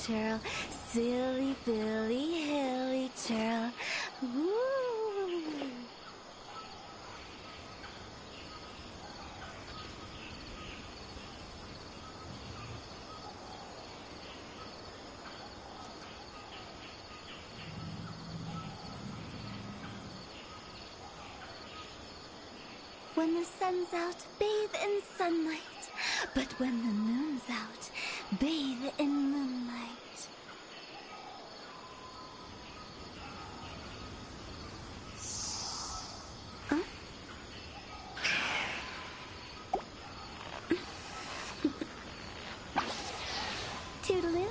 churl, silly Billy Hilly churl. Woo! When the sun's out, bathe in sunlight. But when the moon's out, bathe in moonlight. Huh? Toodaloo.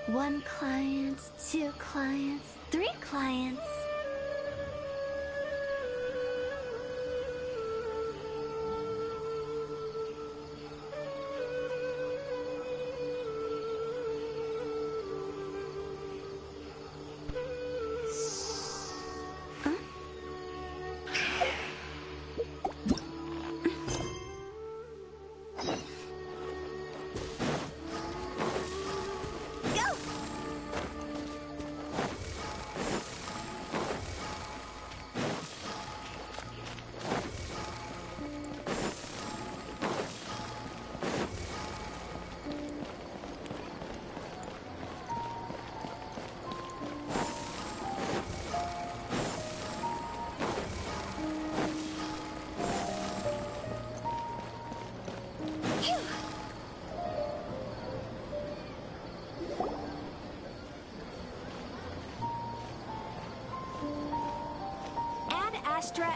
One client, two clients, three clients.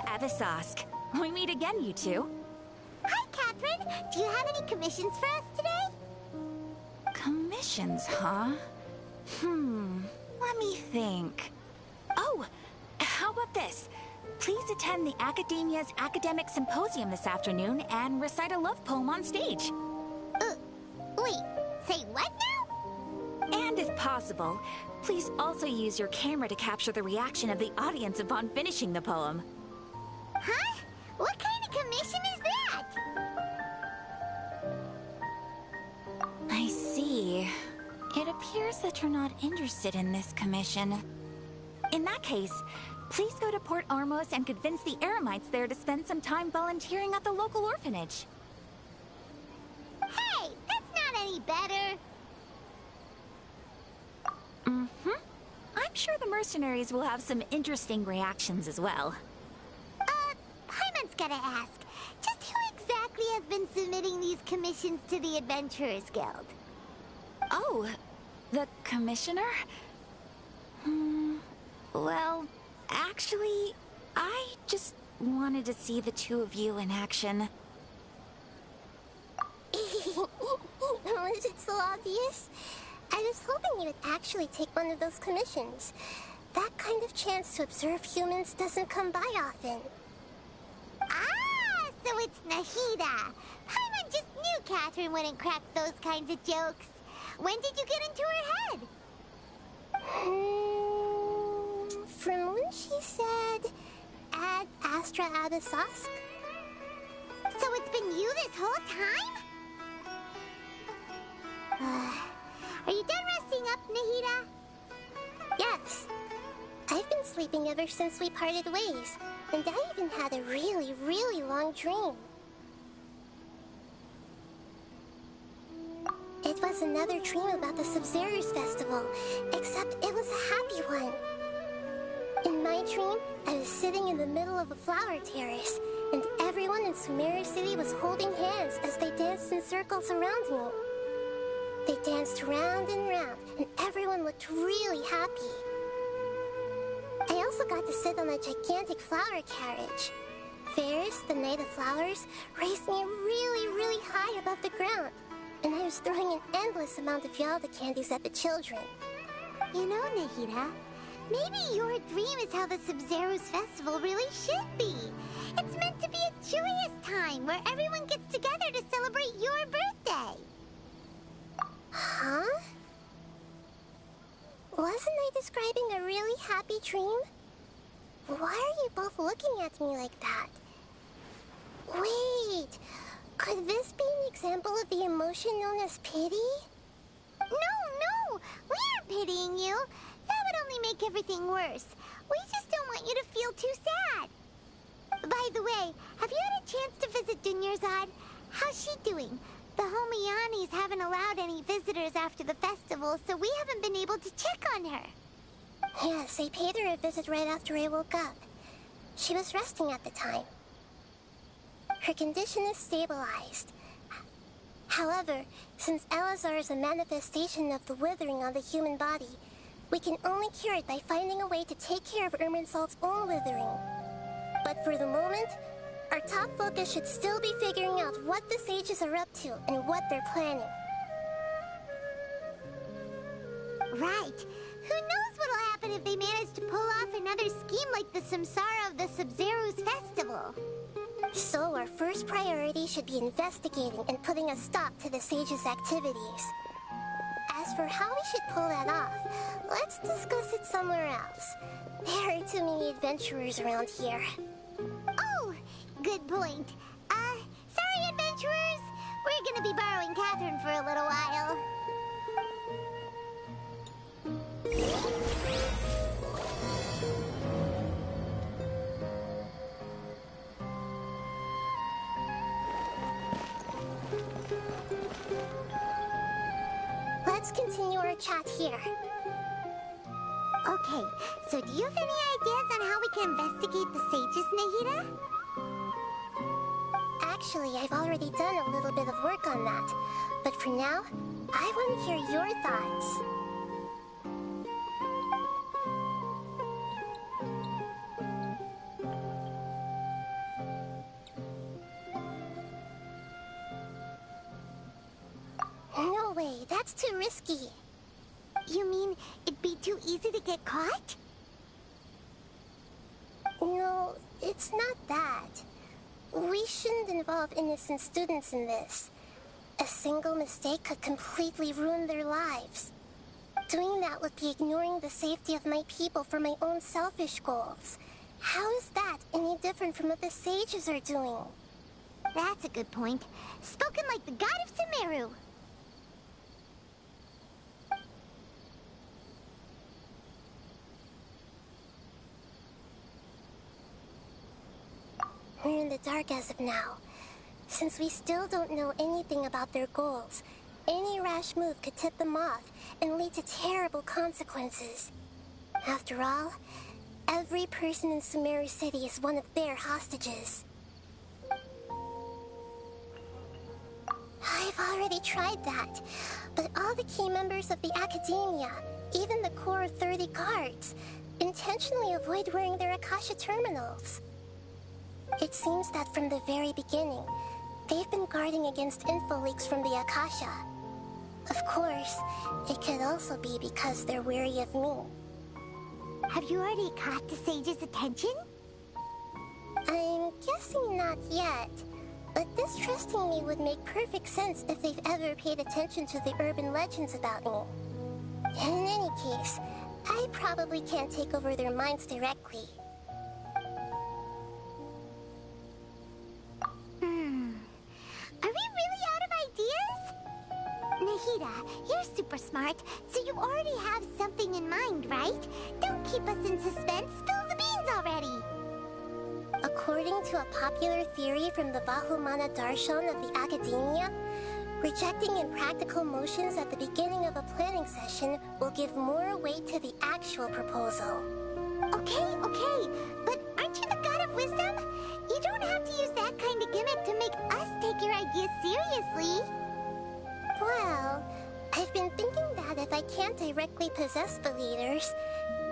Avisask. We meet again, you two. Hi, Catherine. Do you have any commissions for us today? Commissions, huh? Let me think. Oh, how about this? Please attend the Academia's Academic Symposium this afternoon and recite a love poem on stage. Wait, say what now? And if possible, please also use your camera to capture the reaction of the audience upon finishing the poem. Huh? What kind of commission is that? I see. It appears that you're not interested in this commission. In that case, please go to Port Ormos and convince the Eremites there to spend some time volunteering at the local orphanage. Hey, that's not any better. I'm sure the mercenaries will have some interesting reactions as well. Paimon's gotta ask, just who exactly has been submitting these commissions to the Adventurers Guild? Oh, the commissioner? Well, actually, I just wanted to see the two of you in action. Was it so obvious? I was hoping you would actually take one of those commissions. That kind of chance to observe humans doesn't come by often. Ah, so it's Nahida. Paimon just knew Catherine wouldn't crack those kinds of jokes. When did you get into her head? From when she said, Ad Astra Abisask. So it's been you this whole time? Are you done resting up, Nahida? Yes. I've been sleeping ever since we parted ways, and I even had a really, really long dream. It was another dream about the Sumeru's festival, except it was a happy one. In my dream, I was sitting in the middle of a flower terrace, and everyone in Sumeru City was holding hands as they danced in circles around me. They danced round and round, and everyone looked really happy. I also got to sit on a gigantic flower carriage. Ferris, the Knight of Flowers, raised me really, really high above the ground, and I was throwing an endless amount of Yalda candies at the children. You know, Nahida, maybe your dream is how the Sumeru's festival really should be. It's meant to be a joyous time where everyone gets together to Huh? Wasn't I describing a really happy dream? Why are you both looking at me like that? Wait, could this be an example of the emotion known as pity? No, we aren't pitying you. That would only make everything worse. We just don't want you to feel too sad. By the way, have you had a chance to visit Dunyarzad? How's she doing? The Homianis haven't allowed any visitors after the festival, so we haven't been able to check on her. Yes, I paid her a visit right after I woke up. She was resting at the time. Her condition is stabilized. However, since Elazar is a manifestation of the withering on the human body, we can only cure it by finding a way to take care of Irminsul's own withering. But for the moment, our top focus should still be figuring out what the sages are up to and what they're planning. Right. Who knows what'll happen if they manage to pull off another scheme like the Samsara of the Sub-Zero's festival? So our first priority should be investigating and putting a stop to the sages' activities. As for how we should pull that off, let's discuss it somewhere else. There are too many adventurers around here. Oh, good point. Sorry, adventurers. We're gonna be borrowing Catherine for a little while. Let's continue our chat here. Okay, so do you have any ideas on how we can investigate the sages, Nahida? Actually, I've already done a little bit of work on that. But for now, I want to hear your thoughts. No way, that's too risky. You mean it'd be too easy to get caught? No, it's not that. We shouldn't involve innocent students in this. A single mistake could completely ruin their lives. Doing that would be ignoring the safety of my people for my own selfish goals. How is that any different from what the sages are doing? That's a good point. Spoken like the god of Sumeru. We're in the dark as of now. Since we still don't know anything about their goals, any rash move could tip them off and lead to terrible consequences. After all, every person in Sumeru City is one of their hostages. I've already tried that, but all the key members of the Academia, even the core of 30 guards, intentionally avoid wearing their Akasha terminals. It seems that from the very beginning, they've been guarding against info leaks from the Akasha. Of course, it could also be because they're wary of me. Have you already caught the sage's attention? I'm guessing not yet, but distrusting me would make perfect sense if they've ever paid attention to the urban legends about me. In any case, I probably can't take over their minds directly. Are we really out of ideas? Nahida, you're super smart, so you already have something in mind, right? Don't keep us in suspense. Spill the beans already. According to a popular theory from the Vahumana Darshan of the Academia, rejecting impractical motions at the beginning of a planning session will give more weight to the actual proposal. Okay, but aren't you the god of wisdom? You don't have to use that kind of gimmick to make us take your ideas seriously. Well, I've been thinking that if I can't directly possess the leaders,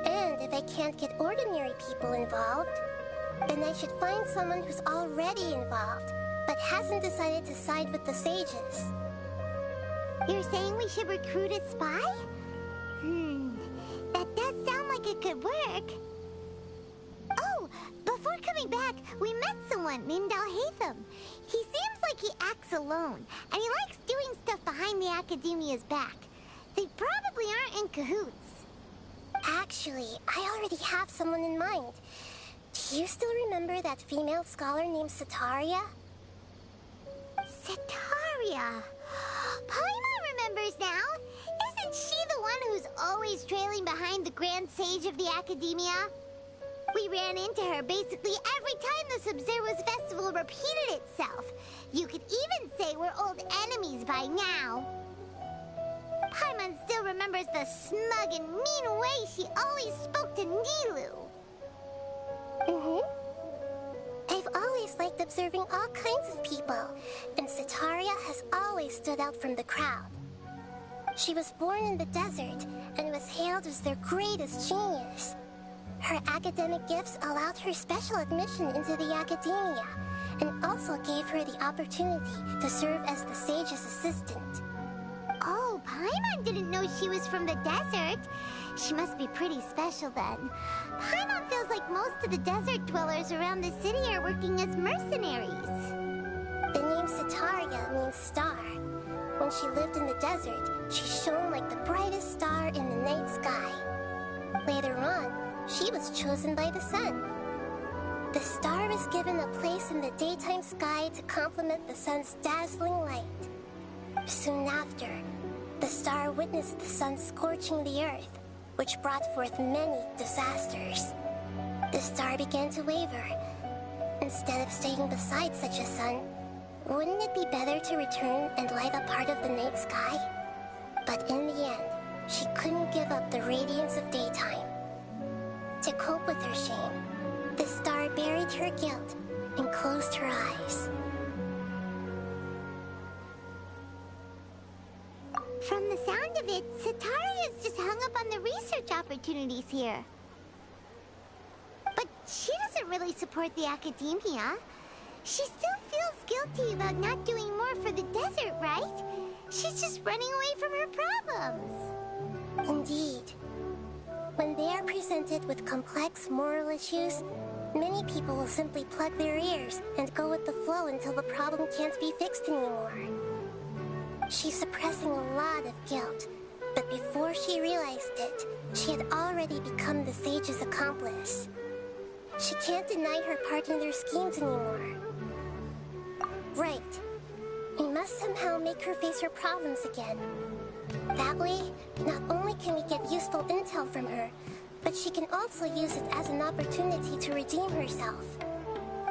and if I can't get ordinary people involved, then I should find someone who's already involved, but hasn't decided to side with the sages. You're saying we should recruit a spy? That does sound like it could work. Oh, before before coming back, we met someone named Alhaitham. He seems like he acts alone, and he likes doing stuff behind the Academia's back. They probably aren't in cahoots. Actually, I already have someone in mind. Do you still remember that female scholar named Setaria? Setaria. Paimon remembers now. Isn't she the one who's always trailing behind the Grand Sage of the Academia? We ran into her basically every time the Sumeru festival repeated itself. You could even say we're old enemies by now. Paimon still remembers the smug and mean way she always spoke to Nilou. I've always liked observing all kinds of people, and Setaria has always stood out from the crowd. She was born in the desert and was hailed as their greatest genius. Her academic gifts allowed her special admission into the Academia, and also gave her the opportunity to serve as the sage's assistant. Oh, Paimon didn't know she was from the desert. She must be pretty special then. Paimon feels like most of the desert dwellers around the city are working as mercenaries. The name Setaria means star. When she lived in the desert, she shone like the brightest star in the night sky. Later on, she was chosen by the sun. The star was given a place in the daytime sky to complement the sun's dazzling light. Soon after, the star witnessed the sun scorching the earth, which brought forth many disasters. The star began to waver. Instead of staying beside such a sun, wouldn't it be better to return and light up part of the night sky? But in the end, she couldn't give up the radiance of daytime. To cope with her shame, the star buried her guilt and closed her eyes. From the sound of it, Setaria's just hung up on the research opportunities here. But she doesn't really support the Academia. She still feels guilty about not doing more for the desert, right? She's just running away from her problems. Indeed. When they are presented with complex moral issues, many people will simply plug their ears and go with the flow until the problem can't be fixed anymore. She's suppressing a lot of guilt, but before she realized it, she had already become the sage's accomplice. She can't deny her part in their schemes anymore. Right. We must somehow make her face her problems again. That way, not only can we get useful intel from her, but she can also use it as an opportunity to redeem herself.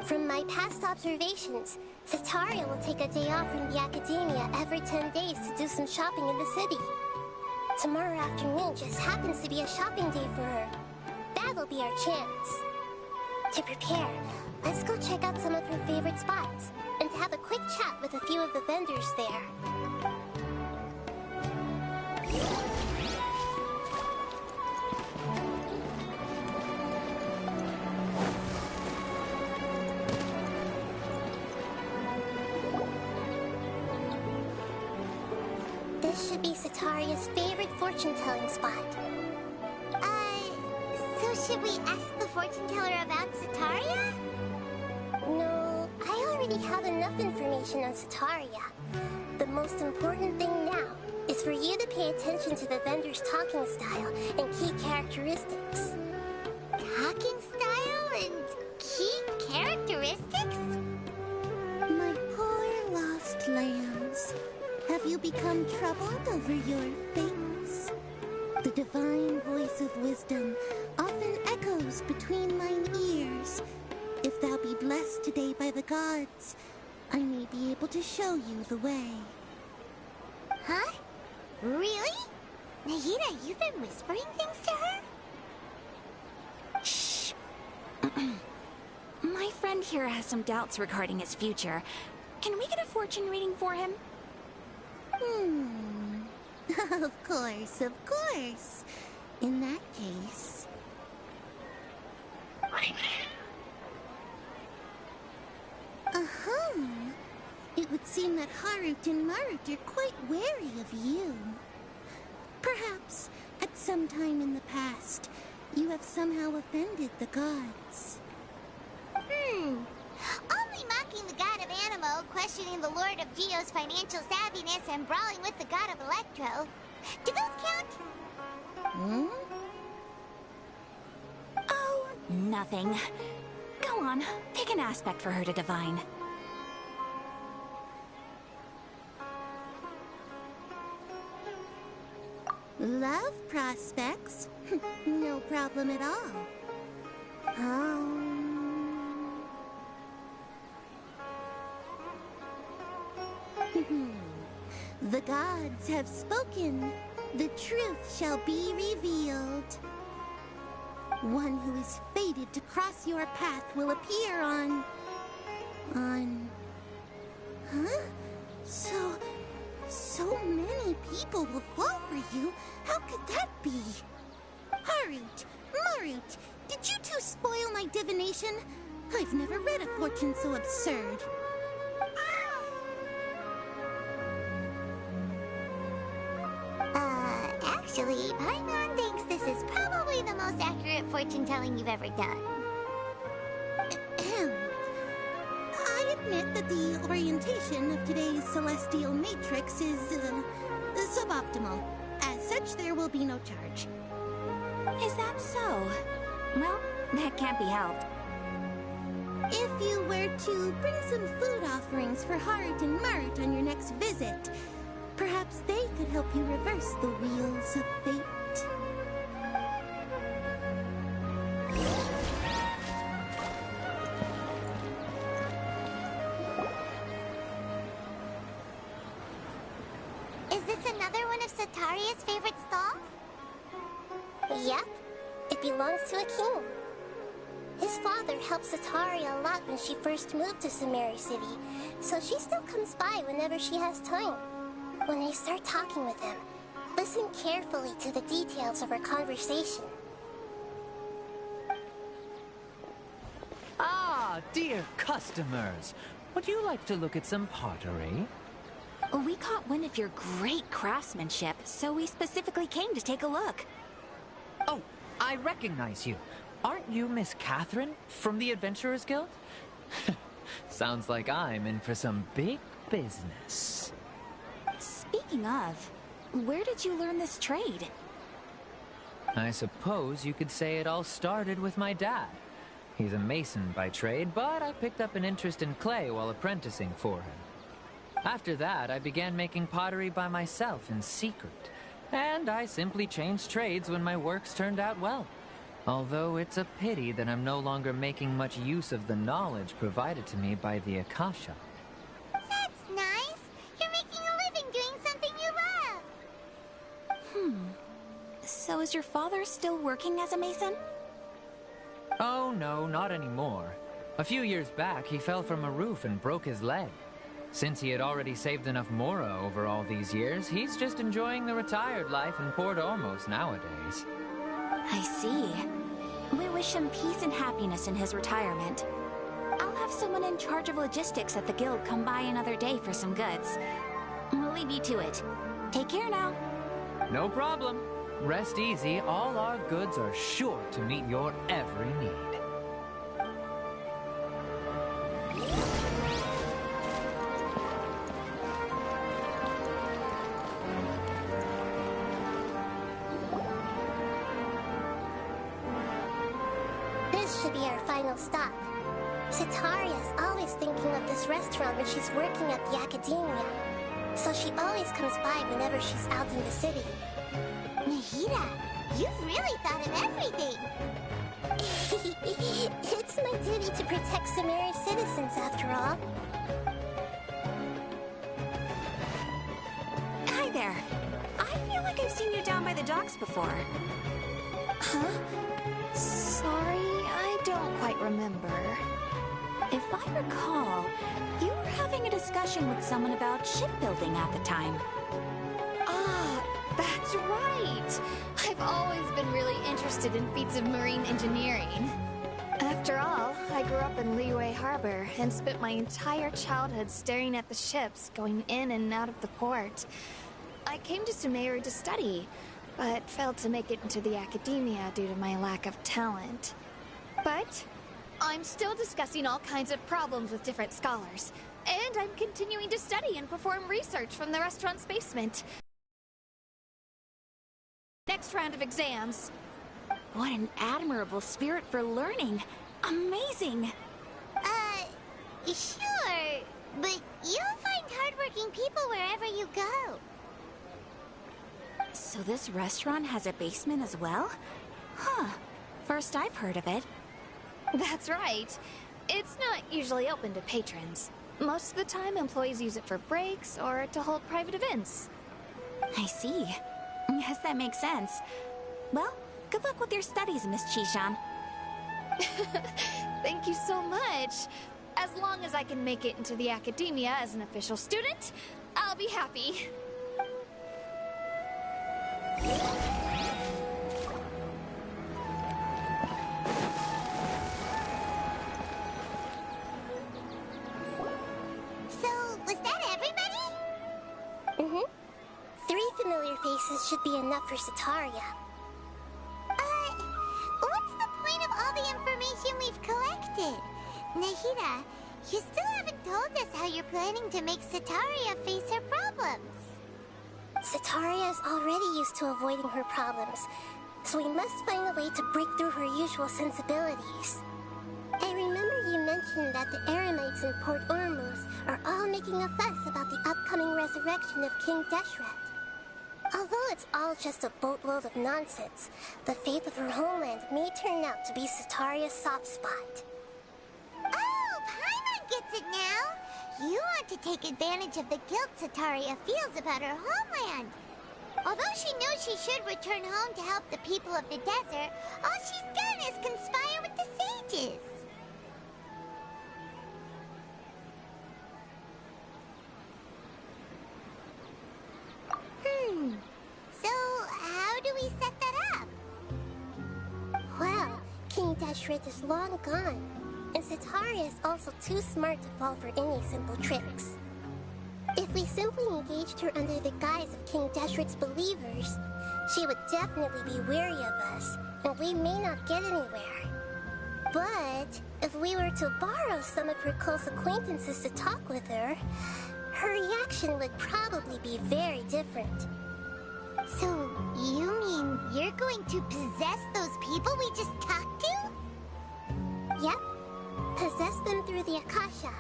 From my past observations, Setaria will take a day off from the Academia every 10 days to do some shopping in the city. Tomorrow afternoon just happens to be a shopping day for her. That'll be our chance. To prepare, let's go check out some of her favorite spots and have a quick chat with a few of the vendors there. This should be Setaria's favorite fortune-telling spot. So should we ask the fortune teller about Setaria? No, I already have enough information on Setaria. The most important thing now is for you to pay attention to the vendor's talking style and key characteristics. Talking style and key characteristics? My poor lost lambs, have you become troubled over your fates? The divine voice of wisdom often echoes between mine ears. If thou be blessed today by the gods, I may be able to show you the way. Huh? Really? Nahida, you've been whispering things to her? Shh. My friend here has some doubts regarding his future. Can we get a fortune reading for him? Of course, of course. In that case... It would seem that Harut and Marut are quite wary of you. Perhaps, at some time in the past, you have somehow offended the gods. Only mocking the god of Animo, questioning the lord of Geo's financial savviness, and brawling with the god of Electro. Do those count? Hmm? Oh, nothing. Go on, pick an aspect for her to divine. Love prospects? No problem at all. The gods have spoken. The truth shall be revealed. One who is fated to cross your path will appear on... Huh? So many people will fall for you. How could that be? Harut, Marut, did you two spoil my divination? I've never read a fortune so absurd. Actually, Paimon thinks this is probably the most accurate fortune-telling you've ever done. Ahem. I admit that the orientation of today's celestial matrix is, suboptimal. As such, there will be no charge. Is that so? Well, that can't be helped. If you were to bring some food offerings for Harut and Marut on your next visit, perhaps they could help you reverse the wheels of fate. Is this another one of Sataria's favorite stalls? Yep. It belongs to a king. His father helped Sataria a lot when she first moved to Sumeru City, so she still comes by whenever she has time. When I start talking with him, listen carefully to the details of our conversation. Ah, dear customers, would you like to look at some pottery? We caught wind of your great craftsmanship, so we specifically came to take a look. Oh, I recognize you. Aren't you Miss Catherine from the Adventurers Guild? Sounds like I'm in for some big business. Speaking of, where did you learn this trade? I suppose you could say it all started with my dad. He's a mason by trade, but I picked up an interest in clay while apprenticing for him. After that, I began making pottery by myself in secret, and I simply changed trades when my works turned out well. Although it's a pity that I'm no longer making much use of the knowledge provided to me by the Akasha. That's nice. You're making a living doing something you love. So is your father still working as a mason? Oh no, not anymore. A few years back, he fell from a roof and broke his leg. Since he had already saved enough Mora over all these years, he's just enjoying the retired life in Port Ormos nowadays. I see. We wish him peace and happiness in his retirement. I'll have someone in charge of logistics at the guild come by another day for some goods. We'll leave you to it. Take care now. No problem. Rest easy, all our goods are sure to meet your every need. This should be our final stop. Sataria's always thinking of this restaurant when she's working at the academia, so she always comes by whenever she's out in the city. Nahida, you've really thought of everything. It's my duty to protect Sumeru's citizens, after all. Hi there. I feel like I've seen you down by the docks before. Huh? Sorry, I don't quite remember. If I recall, you were having a discussion with someone about shipbuilding at the time. Ah, that's right! I've always been really interested in feats of marine engineering. After all, I grew up in Liyue Harbor and spent my entire childhood staring at the ships going in and out of the port. I came to Sumeru to study, but failed to make it into the academia due to my lack of talent. But I'm still discussing all kinds of problems with different scholars. And I'm continuing to study and perform research from the restaurant's basement. Next round of exams. What an admirable spirit for learning. Amazing. Sure. But you'll find hardworking people wherever you go. So this restaurant has a basement as well? Huh. First I've heard of it. That's right. It's not usually open to patrons. Most of the time, employees use it for breaks or to hold private events. I see. Yes, that makes sense. Well, good luck with your studies, Miss Chishan. Thank you so much. As long as I can make it into the academia as an official student, I'll be happy. So, was that everybody? Mm-hmm. 3 familiar faces should be enough for Sataria. What's the point of all the information we've collected? Nahida, you still haven't told us how you're planning to make Sataria face her problems. Sataria is already used to avoiding her problems, so we must find a way to break through her usual sensibilities. I remember you mentioned that the Eremites in Port Ormuz are all making a fuss about the upcoming resurrection of King Deshret. Although it's all just a boatload of nonsense, the fate of her homeland may turn out to be Sataria's soft spot. Oh, Paimon gets it now! You want to take advantage of the guilt Sataria feels about her homeland. Although she knows she should return home to help the people of the desert, all she's done is conspire with the sages. So, how do we set that up? Well, King Deshret is long gone, and Sataria is also too smart to fall for any simple tricks. If we simply engaged her under the guise of King Deshret's believers, she would definitely be wary of us, and we may not get anywhere. But if we were to borrow some of her close acquaintances to talk with her, her reaction would probably be very different. So, you mean you're going to possess those people we just talked to? Yep. Possess them through the Akasha.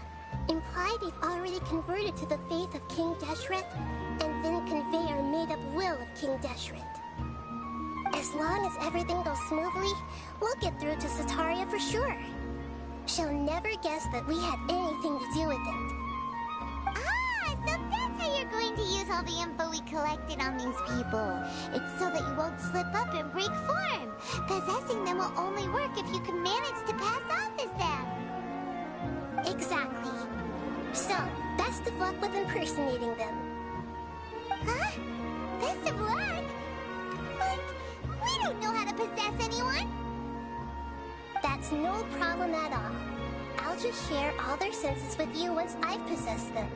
Imply they've already converted to the faith of King Deshret, and then convey our made-up will of King Deshret. As long as everything goes smoothly, we'll get through to Sataria for sure. She'll never guess that we had anything to do with it. Ah, so that's how you're going to use all the info we collected on these people. It's so that you won't slip up and break form. Possessing them will only work if you can manage to pass off as them. Exactly. So, best of luck with impersonating them. Huh? Best of luck? But we don't know how to possess anyone. That's no problem at all. I'll just share all their senses with you once I've possessed them.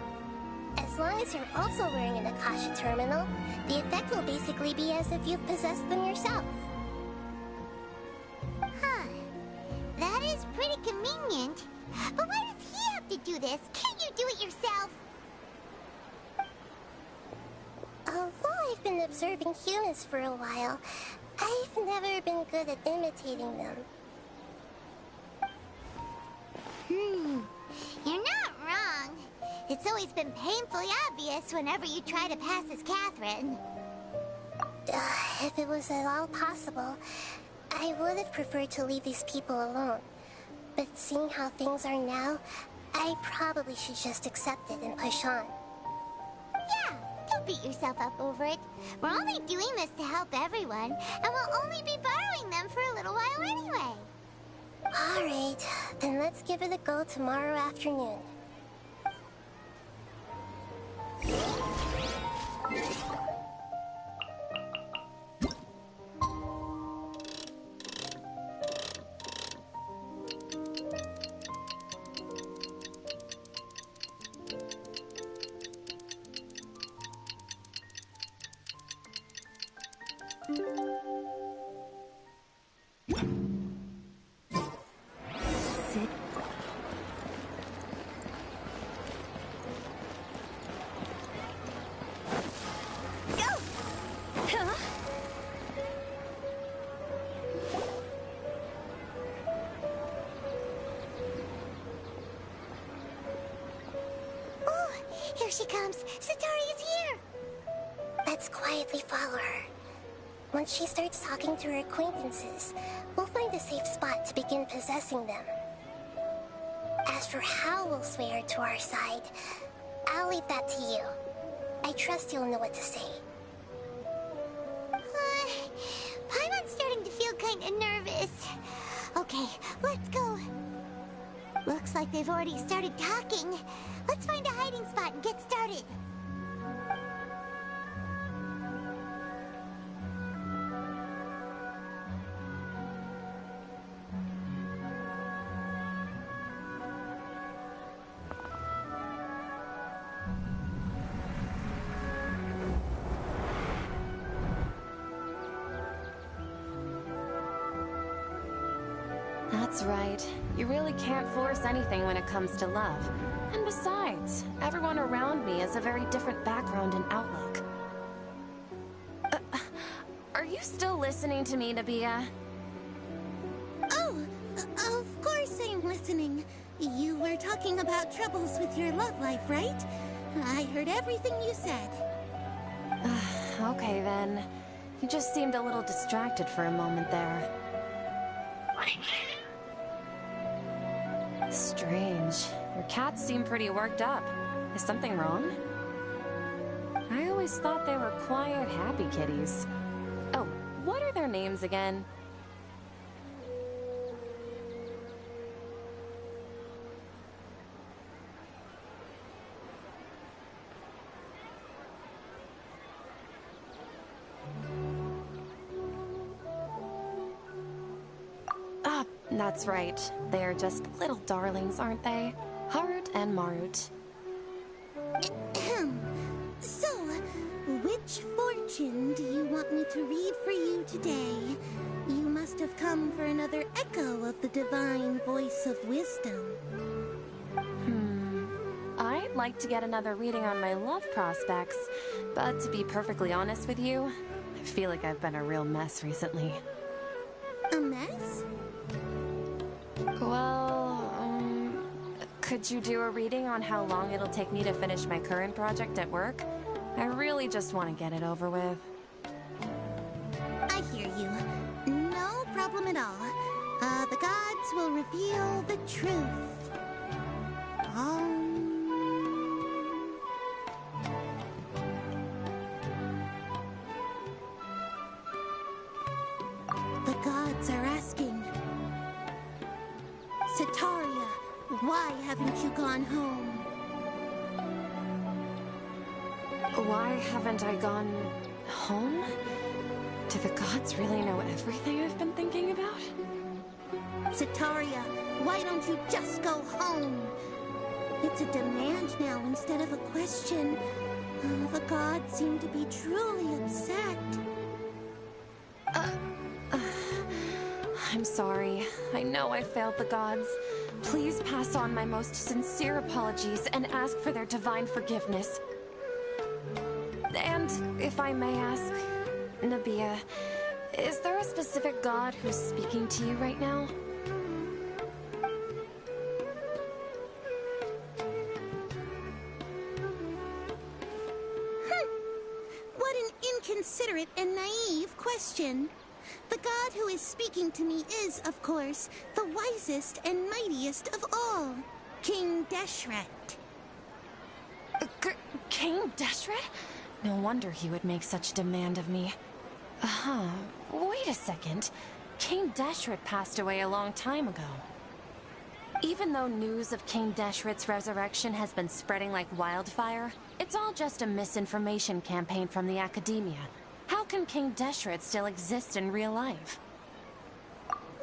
As long as you're also wearing an Akasha terminal, the effect will basically be as if you've possessed them yourself. Huh. That is pretty convenient. But why does he have to do this? Can't you do it yourself? Although I've been observing humans for a while, I've never been good at imitating them. You're not wrong. It's always been painfully obvious whenever you try to pass as Catherine. If it was at all possible, I would have preferred to leave these people alone. But seeing how things are now, I probably should just accept it and push on. Yeah, don't beat yourself up over it. We're only doing this to help everyone, and we'll only be borrowing them for a little while anyway. Alright, then let's give it a go tomorrow afternoon. There she comes! Satori is here! Let's quietly follow her. Once she starts talking to her acquaintances, we'll find a safe spot to begin possessing them. As for how we'll sway her to our side, I'll leave that to you. I trust you'll know what to say. Paimon's starting to feel kinda nervous. Okay, let's go. Looks like they've already started talking. Let's find a hiding spot and get started. That's right. You really can't force anything when it comes to love. And besides, everyone around me has a very different background and outlook. Are you still listening to me, Nabia? Oh, of course I'm listening. You were talking about troubles with your love life, right? I heard everything you said. Okay then. You just seemed a little distracted for a moment there. Strange. Your cats seem pretty worked up. Is something wrong? I always thought they were quiet, happy kitties. Oh, what are their names again? Ah, that's right. They're just little darlings, aren't they? Harut and Marut. So, which fortune do you want me to read for you today? You must have come for another echo of the divine voice of wisdom. I'd like to get another reading on my love prospects, but to be perfectly honest with you, I feel like I've been a real mess recently. A mess? Well, could you do a reading on how long it'll take me to finish my current project at work? I really just want to get it over with. I hear you. No problem at all. The gods will reveal the truth. The gods are asking. Sataria, why haven't you gone home? Why haven't I gone home? Do the gods really know everything I've been thinking about? Sataria, why don't you just go home? It's a demand now instead of a question. The gods seem to be truly upset. I'm sorry. I know I failed the gods. Please pass on my most sincere apologies and ask for their divine forgiveness. And, if I may ask, Nabia, is there a specific god who's speaking to you right now? What an inconsiderate and naive question. The god who is speaking to me is, of course, the wisest and mightiest of all, King Deshret. King Deshret? No wonder he would make such demand of me. Wait a second. King Deshret passed away a long time ago. Even though news of King Deshret's resurrection has been spreading like wildfire, it's all just a misinformation campaign from the academia. How can King Deshret still exist in real life?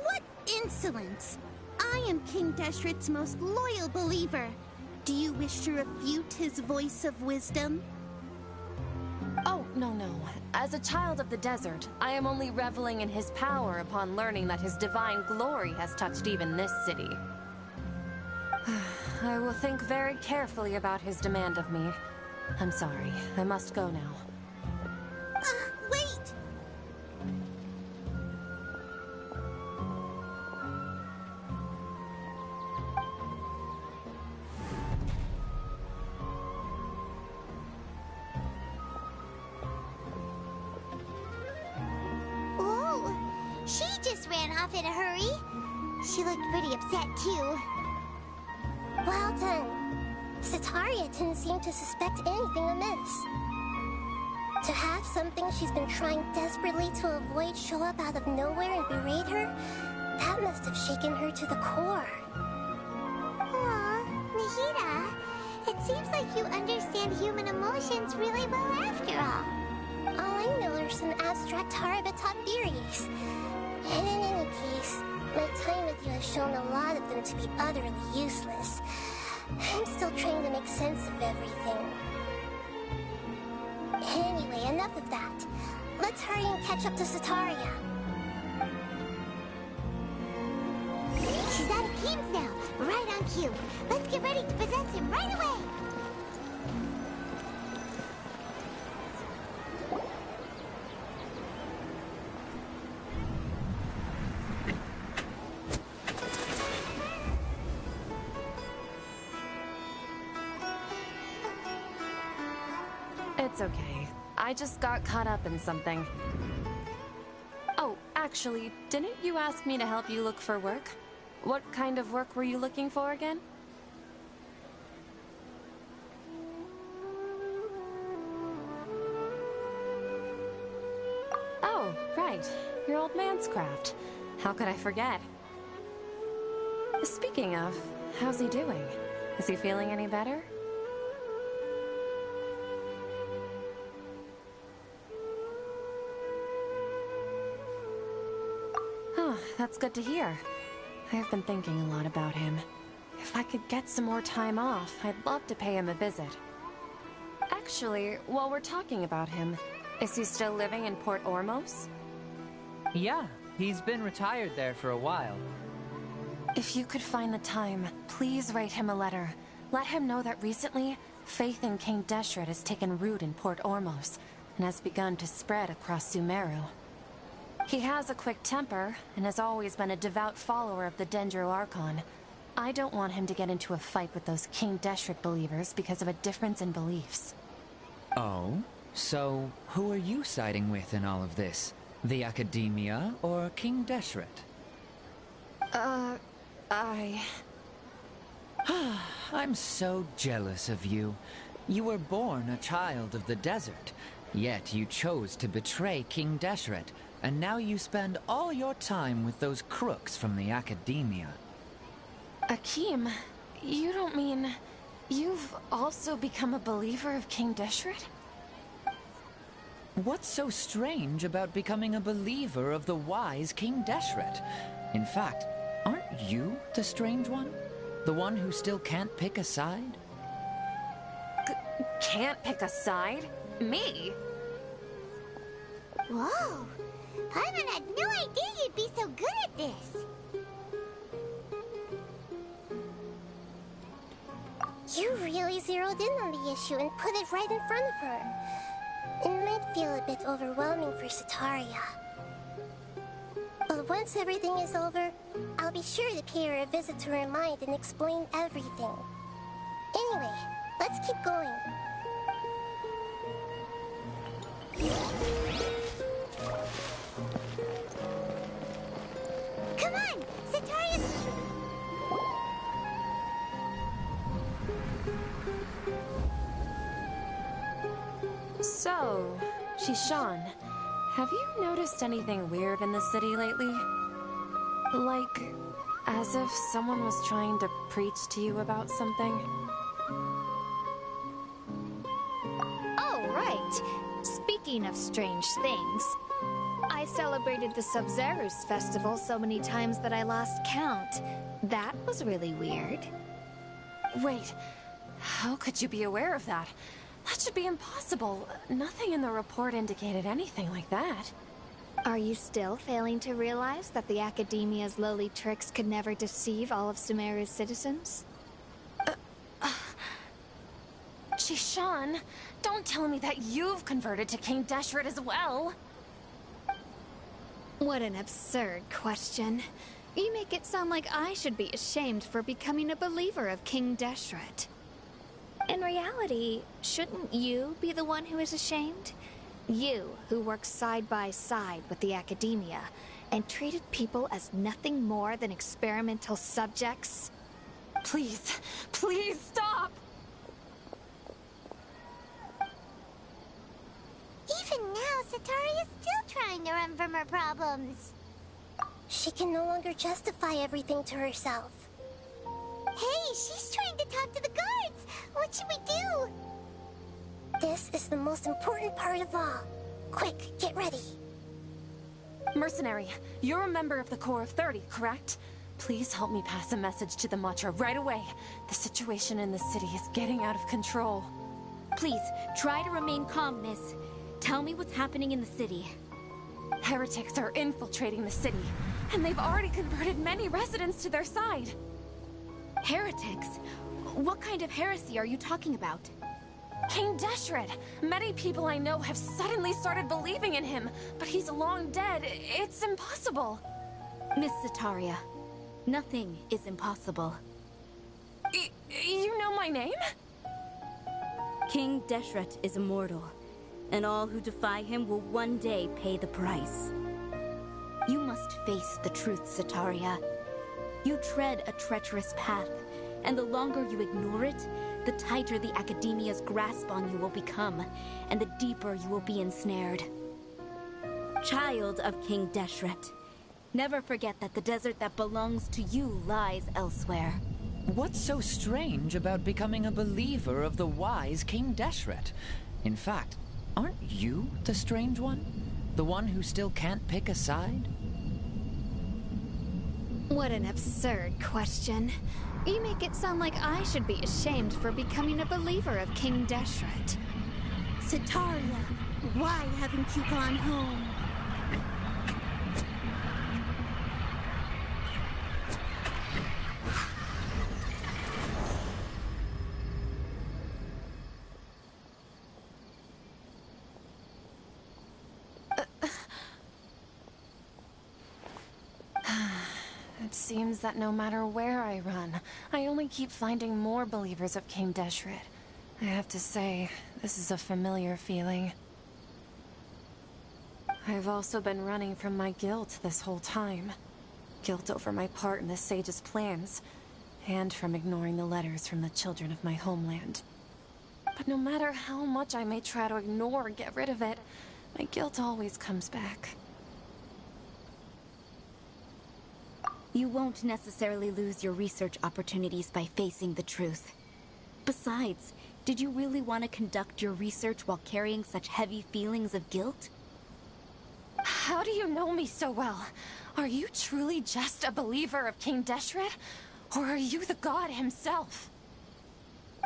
What insolence! I am King Deshret's most loyal believer. Do you wish to refute his voice of wisdom? Oh, no. As a child of the desert, I am only reveling in his power upon learning that his divine glory has touched even this city. I will think very carefully about his demand of me. I'm sorry. I must go now. Wait! in a hurry. She looked pretty upset, too. Well done. Sataria didn't seem to suspect anything amiss. To have something she's been trying desperately to avoid show up out of nowhere and berate her, that must have shaken her to the core. Aw, Nahida, it seems like you understand human emotions really well after all. All I know are some abstract Harabatop theories. And in any case, my time with you has shown a lot of them to be utterly useless. I'm still trying to make sense of everything. Anyway, enough of that. Let's hurry and catch up to Sataria. She's out of Keem's now, right on cue. Let's get ready to possess him right away. It's okay. I just got caught up in something. Oh, actually, didn't you ask me to help you look for work? What kind of work were you looking for again? Oh, right. Your old man's craft. How could I forget? Speaking of, how's he doing? Is he feeling any better? Oh, that's good to hear. I've been thinking a lot about him. If I could get some more time off, I'd love to pay him a visit. Actually, while we're talking about him, is he still living in Port Ormos? Yeah, he's been retired there for a while. If you could find the time, please write him a letter. Let him know that recently, faith in King Deshret has taken root in Port Ormos and has begun to spread across Sumeru. He has a quick temper and has always been a devout follower of the Dendro Archon. I don't want him to get into a fight with those King Deshret believers because of a difference in beliefs. Oh? So, who are you siding with in all of this? The Academia or King Deshret? I'm so jealous of you. You were born a child of the desert, yet you chose to betray King Deshret, and now you spend all your time with those crooks from the Academia. Akeem, you don't mean... you've also become a believer of King Deshret? What's so strange about becoming a believer of the wise King Deshret? In fact, aren't you the strange one? The one who still can't pick a side? Can't pick a side? Me? Whoa! Paimon had no idea you'd be so good at this. You really zeroed in on the issue and put it right in front of her. It might feel a bit overwhelming for Sataria. But once everything is over, I'll be sure to pay her a visit to her mind and explain everything. Anyway, let's keep going. Come on! Sataria's... So, Shishan, have you noticed anything weird in the city lately? Like, as if someone was trying to preach to you about something? Oh, right. Speaking of strange things, I celebrated the Sub-Zerus festival so many times that I lost count. That was really weird. Wait, how could you be aware of that? That should be impossible. Nothing in the report indicated anything like that. Are you still failing to realize that the Academia's lowly tricks could never deceive all of Sumeru's citizens? Shishan, don't tell me that you've converted to King Deshret as well. What an absurd question. You make it sound like I should be ashamed for becoming a believer of King Deshret. In reality, shouldn't you be the one who is ashamed? You, who works side by side with the Academia, and treated people as nothing more than experimental subjects? Please, please stop! Even now, Satari is still trying to run from her problems. She can no longer justify everything to herself. Hey, she's trying to talk to the guards! What should we do? This is the most important part of all. Quick, get ready. Mercenary, you're a member of the Corps of 30, correct? Please help me pass a message to the Matcha right away. The situation in the city is getting out of control. Please, try to remain calm, miss. Tell me what's happening in the city. Heretics are infiltrating the city, and they've already converted many residents to their side. Heretics? What kind of heresy are you talking about? King Deshret! Many people I know have suddenly started believing in him, but he's long dead. It's impossible. Miss Sataria, nothing is impossible. You know my name? King Deshret is immortal, and all who defy him will one day pay the price. You must face the truth, Sataria. You tread a treacherous path, and the longer you ignore it, the tighter the Academia's grasp on you will become, and the deeper you will be ensnared. Child of King Deshret, never forget that the desert that belongs to you lies elsewhere. What's so strange about becoming a believer of the wise King Deshret? In fact, aren't you the strange one? The one who still can't pick a side? What an absurd question. You make it sound like I should be ashamed for becoming a believer of King Deshret. Sataria, why haven't you gone home? It seems that no matter where I run, I only keep finding more believers of King Deshret. I have to say, this is a familiar feeling. I've also been running from my guilt this whole time. Guilt over my part in the Sage's plans, and from ignoring the letters from the children of my homeland. But no matter how much I may try to ignore or get rid of it, my guilt always comes back. You won't necessarily lose your research opportunities by facing the truth. Besides, did you really want to conduct your research while carrying such heavy feelings of guilt? How do you know me so well? Are you truly just a believer of King Deshret? Or are you the god himself?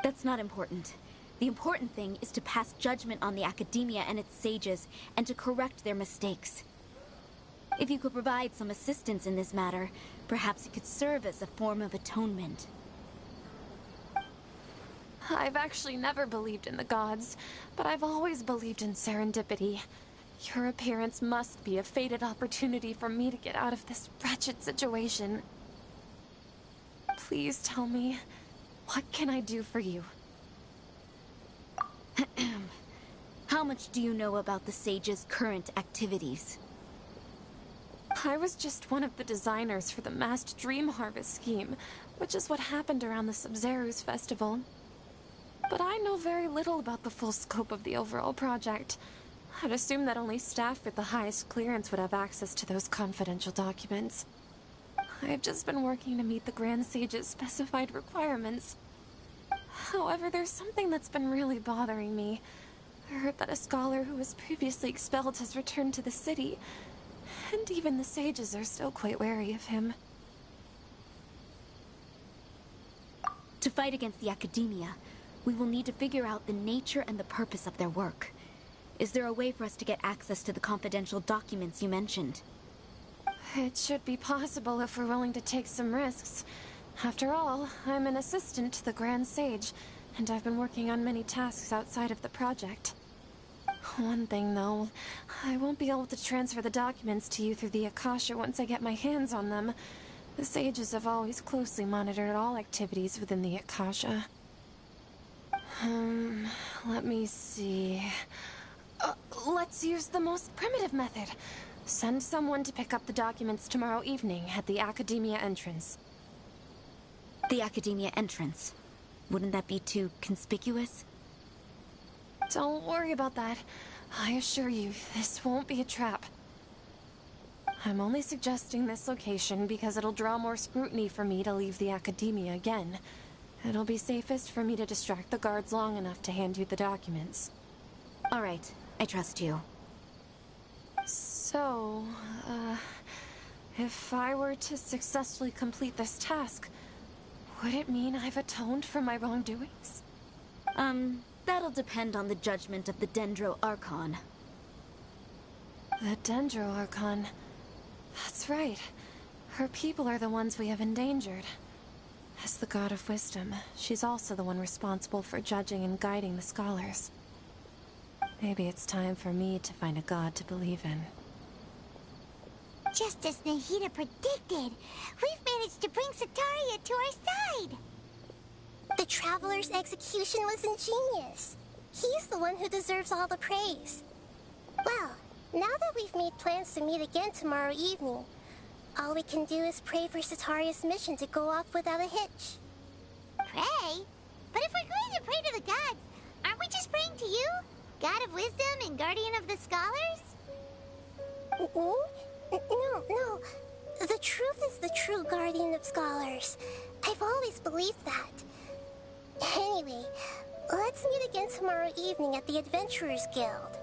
That's not important. The important thing is to pass judgment on the Academia and its sages, and to correct their mistakes. If you could provide some assistance in this matter, perhaps it could serve as a form of atonement. I've actually never believed in the gods, but I've always believed in serendipity. Your appearance must be a fated opportunity for me to get out of this wretched situation. Please tell me, what can I do for you? How much do you know about the sage's current activities? I was just one of the designers for the massed dream harvest scheme, which is what happened around the Sumeru's festival. But I know very little about the full scope of the overall project. I'd assume that only staff with the highest clearance would have access to those confidential documents. I've just been working to meet the Grand Sage's specified requirements. However, there's something that's been really bothering me. I heard that a scholar who was previously expelled has returned to the city, and even the sages are still quite wary of him. To fight against the Academia, we will need to figure out the nature and the purpose of their work. Is there a way for us to get access to the confidential documents you mentioned? It should be possible if we're willing to take some risks. After all, I'm an assistant to the Grand Sage, and I've been working on many tasks outside of the project. One thing, though, I won't be able to transfer the documents to you through the Akasha once I get my hands on them. The sages have always closely monitored all activities within the Akasha. Let me see... let's use the most primitive method. Send someone to pick up the documents tomorrow evening at the Academia entrance. The Academia entrance. Wouldn't that be too conspicuous? Don't worry about that. I assure you, this won't be a trap. I'm only suggesting this location because it'll draw more scrutiny for me to leave the Academia again. It'll be safest for me to distract the guards long enough to hand you the documents. All right, I trust you. So, if I were to successfully complete this task, would it mean I've atoned for my wrongdoings? That'll depend on the judgment of the Dendro Archon. The Dendro Archon. That's right. Her people are the ones we have endangered. As the God of Wisdom, she's also the one responsible for judging and guiding the scholars. Maybe it's time for me to find a god to believe in. Just as Nahida predicted, we've managed to bring Sataria to our side! The Traveler's execution was ingenious. He's the one who deserves all the praise. Well, now that we've made plans to meet again tomorrow evening, all we can do is pray for Sataria's mission to go off without a hitch. Pray? But if we're going to pray to the gods, aren't we just praying to you? God of Wisdom and Guardian of the Scholars? No. The truth is the true Guardian of Scholars. I've always believed that. Anyway, let's meet again tomorrow evening at the Adventurers Guild.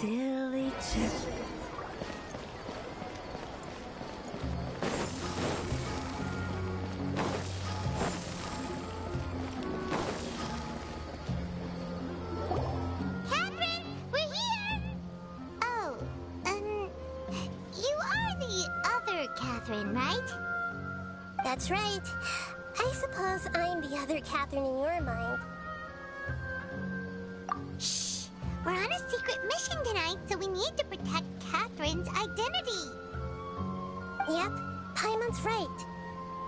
Silly chip. Catherine, we're here! Oh, you are the other Catherine, right? That's right. I suppose I'm the other Catherine in your mind. Shh! We're on a secret mission tonight, so we need to protect Catherine's identity. Yep, Paimon's right.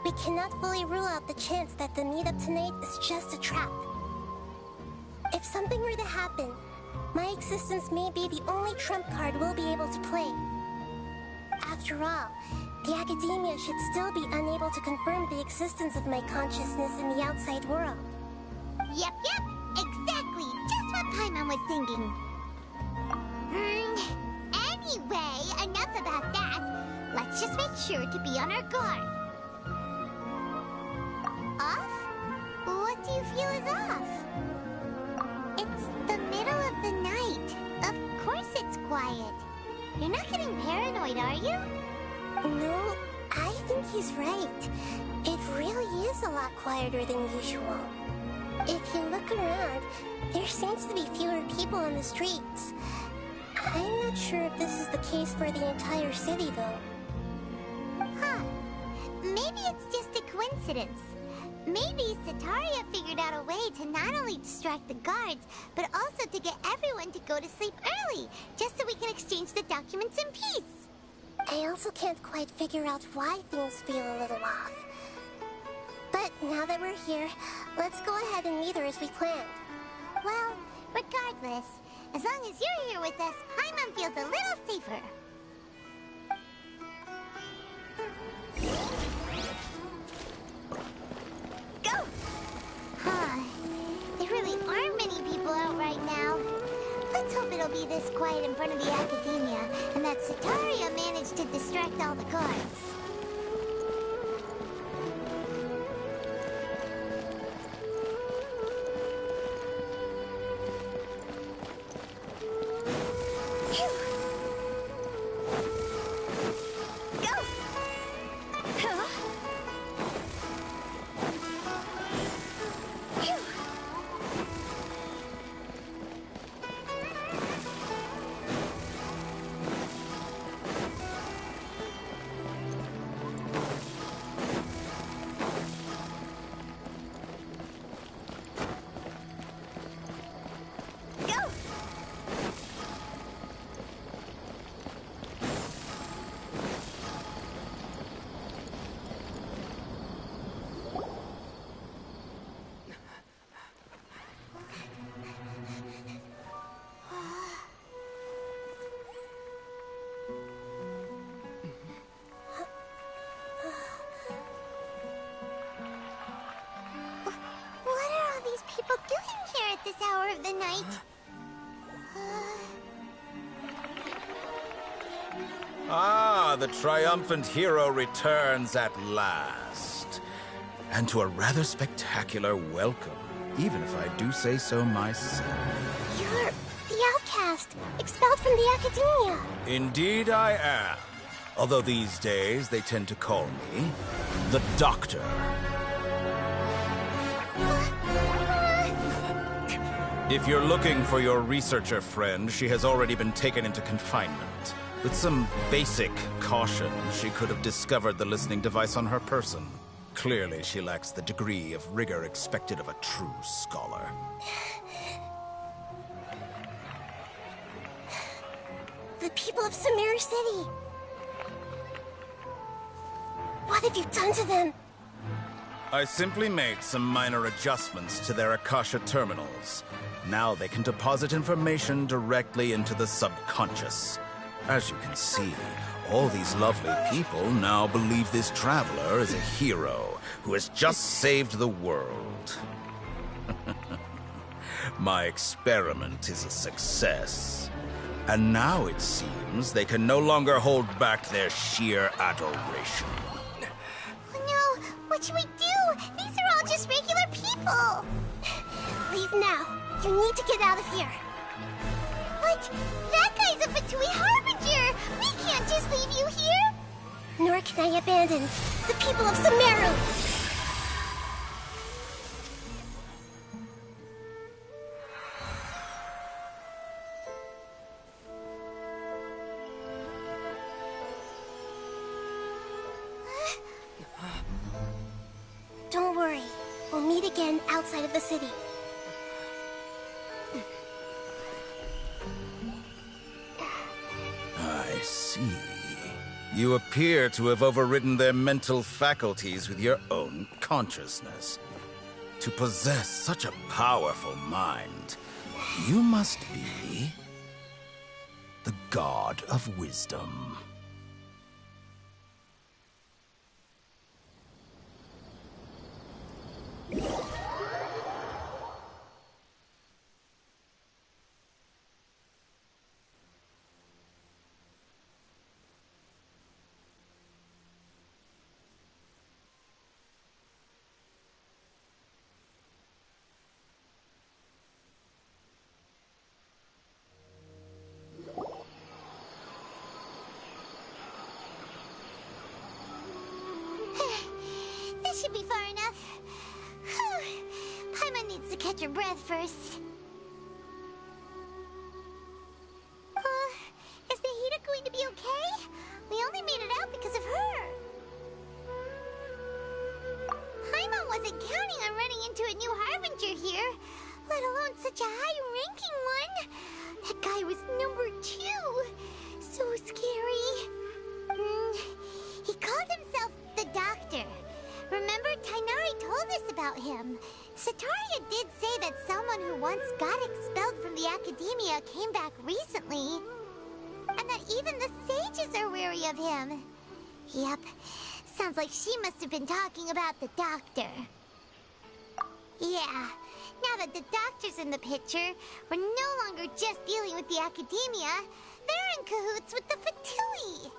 We cannot fully rule out the chance that the meetup tonight is just a trap. If something were to happen, my existence may be the only trump card we'll be able to play. After all, the Academia should still be unable to confirm the existence of my consciousness in the outside world. Yep, exactly. Just what Paimon was thinking. Anyway, enough about that. Let's just make sure to be on our guard. Off? What do you feel is off? It's the middle of the night. Of course it's quiet. You're not getting paranoid, are you? No, I think he's right. It really is a lot quieter than usual. If you look around, there seems to be fewer people on the streets. I'm not sure if this is the case for the entire city, though. Huh. Maybe it's just a coincidence. Maybe Sataria figured out a way to not only distract the guards, but also to get everyone to go to sleep early, just so we can exchange the documents in peace. I also can't quite figure out why things feel a little off. But now that we're here, let's go ahead and meet her as we planned. Well, regardless, as long as you're here with us, Paimon feels a little safer. Go! Huh. There really aren't many people out right now. Let's hope it'll be this quiet in front of the Academia, and that Sataria managed to distract all the guards. This hour of the night. Ah, the triumphant hero returns at last. And to a rather spectacular welcome, even if I do say so myself. You're the outcast, expelled from the Academia. Indeed I am. Although these days they tend to call me the Doctor. If you're looking for your researcher friend, she has already been taken into confinement. With some basic caution, she could have discovered the listening device on her person. Clearly, she lacks the degree of rigor expected of a true scholar. The people of Sumeru City. What have you done to them? I simply made some minor adjustments to their Akasha terminals. Now they can deposit information directly into the subconscious. As you can see, all these lovely people now believe this traveler is a hero who has just saved the world. My experiment is a success. And now it seems they can no longer hold back their sheer adoration. No, what should we do? These are all just regular people. Leave now. You need to get out of here. But that guy's a Fatui Harbinger. We can't just leave you here. Nor can I abandon the people of Sumeru. Don't worry. We'll meet again outside of the city. I see. You appear to have overridden their mental faculties with your own consciousness. To possess such a powerful mind, you must be the God of Wisdom. catch her breath first. Is Nahida going to be okay? We only made it out because of her. Paimon wasn't counting on running into a new Harbinger here, let alone such a high-ranking one. That guy was number 2. So scary. He called himself the Doctor. Remember, Tainari told us about him. Sataria did say that someone who once got expelled from the Academia came back recently. And that even the sages are wary of him. Yep, sounds like she must have been talking about the Doctor. Yeah, now that the Doctor's in the picture, we're no longer just dealing with the Academia. They're in cahoots with the Fatui.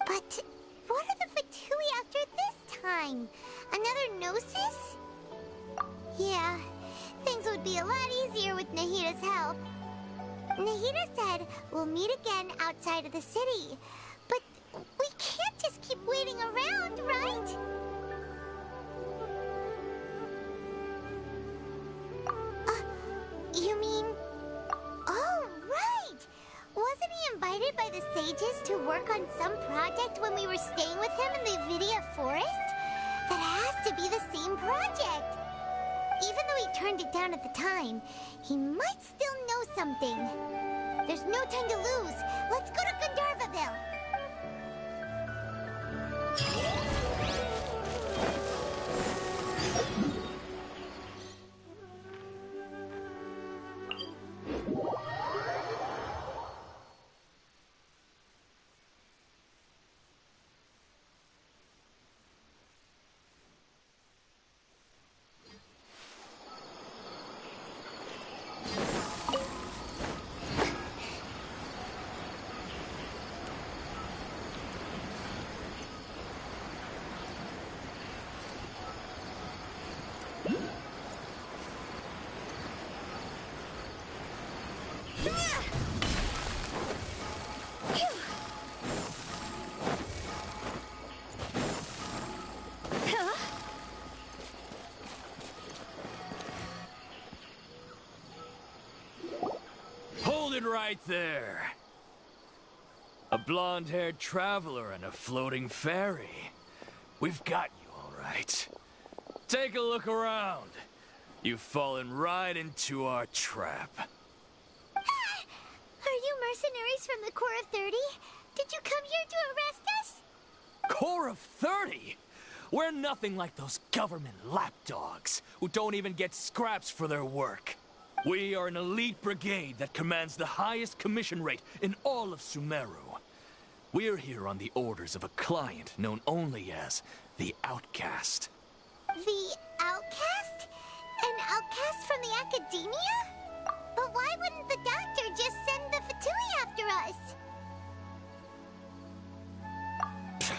But what are the Fatui after this time? Another Gnosis? Yeah, things would be a lot easier with Nahida's help. Nahida said we'll meet again outside of the city. But we can't just keep waiting around, right? You mean... Oh, right! Wasn't he invited by the sages to work on some project when we were staying with him in the Vidia Forest? That has to be the same project! Even though he turned it down at the time, he might still know something. There's no time to lose. Let's go to Gandharvaville. Right there. A blonde-haired traveler and a floating fairy. We've got you all right. Take a look around. You've fallen right into our trap. Are you mercenaries from the Corps of 30? Did you come here to arrest us? Corps of 30? We're nothing like those government lapdogs who don't even get scraps for their work. We are an elite brigade that commands the highest commission rate in all of Sumeru. We're here on the orders of a client known only as the Outcast. The Outcast? An outcast from the Academia? But why wouldn't the Doctor just send the Fatui after us?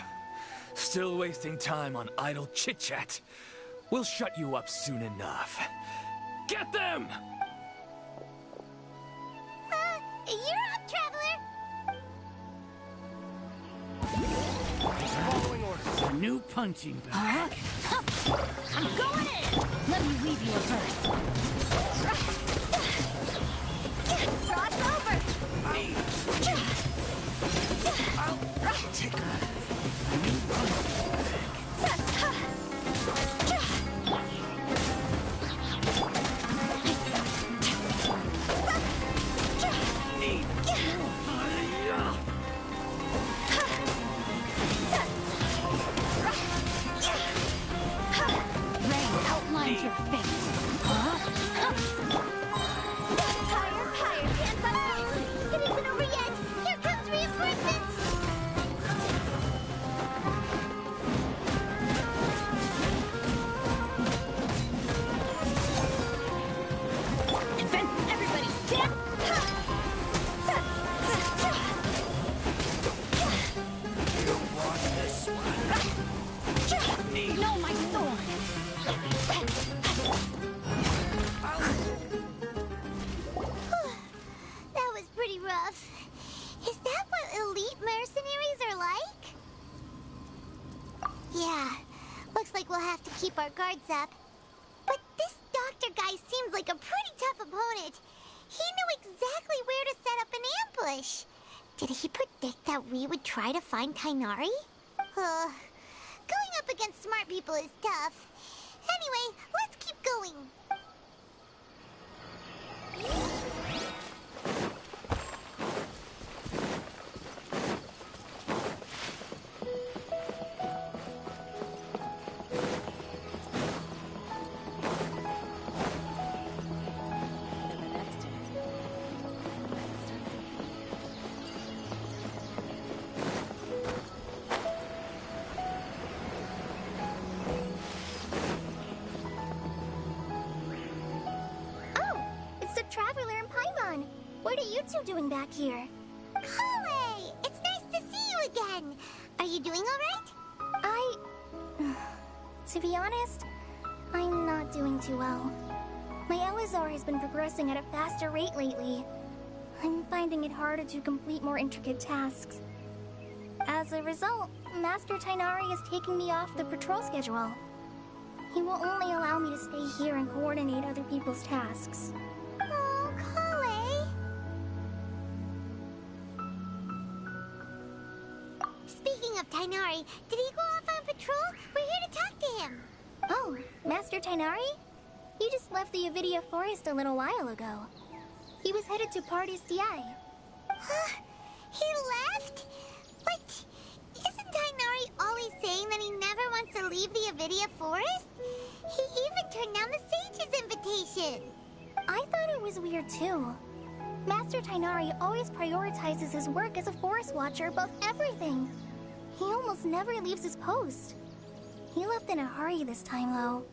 Still wasting time on idle chit-chat. We'll shut you up soon enough. Get them! You're up, Traveler! Following orders. A new punching bag. I'm going in! Let me weave you a verse. Cross over! I'll take a new punching bag. Outlines your fate. Higher, hands up, please! It isn't over yet! Here comes reinforcements! And then everybody stand! You want this one? No, my sword! That was pretty rough. Is that what elite mercenaries are like? Yeah, looks like we'll have to keep our guards up. But this doctor guy seems like opponent. He knew exactly where to set up an ambush. Did he predict that we would try to find Tighnari? Going up against smart people is tough. Anyway, let's keep going. Traveler and Paimon, what are you two doing back here? Kale! It's nice to see you again. Are you doing alright? To be honest, I'm not doing too well. My Elazar has been progressing at a faster rate lately. I'm finding it harder to complete more intricate tasks. As a result, Master Tighnari is taking me off the patrol schedule. He will only allow me to stay here and coordinate other people's tasks. Speaking of Tighnari, did he go off on patrol? We're here to talk to him. Oh, Master Tighnari? He just left the Avidia Forest a little while ago. He was headed to Party's DI. Huh? He left? But isn't Tighnari always saying that he never wants to leave the Avidia Forest? He even turned down the Sage's invitation. I thought it was weird too. Master Tighnari always prioritizes his work as a forest watcher above everything. He almost never leaves his post. He left in a hurry this time, though.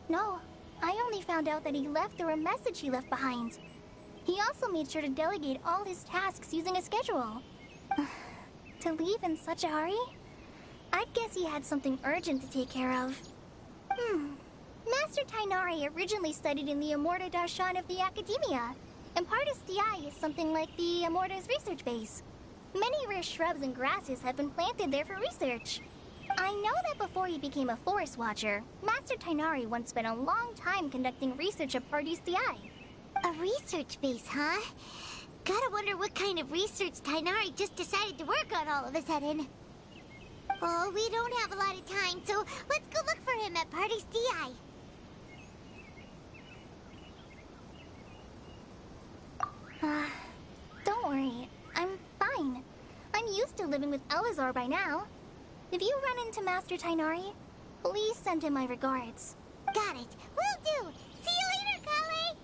No, I only found out that he left through a message he left behind. He also made sure to delegate all his tasks using a schedule. To leave in such a hurry? I'd guess he had something urgent to take care of. Master Tighnari originally studied in the Amorta Darshan of the Academia, and Partis DI is something like the Amorta's research base. Many rare shrubs and grasses have been planted there for research. I know that before he became a forest watcher, Master Tighnari once spent a long time conducting research at Partis DI. A research base, huh? Gotta wonder what kind of research Tighnari just decided to work on all of a sudden. Oh, we don't have a lot of time, so let's go look for him at Partis DI. Don't worry. I'm fine. I'm used to living with Elazar by now. If you run into Master Tighnari, please send him my regards. Got it. Will do. See you later, Kale.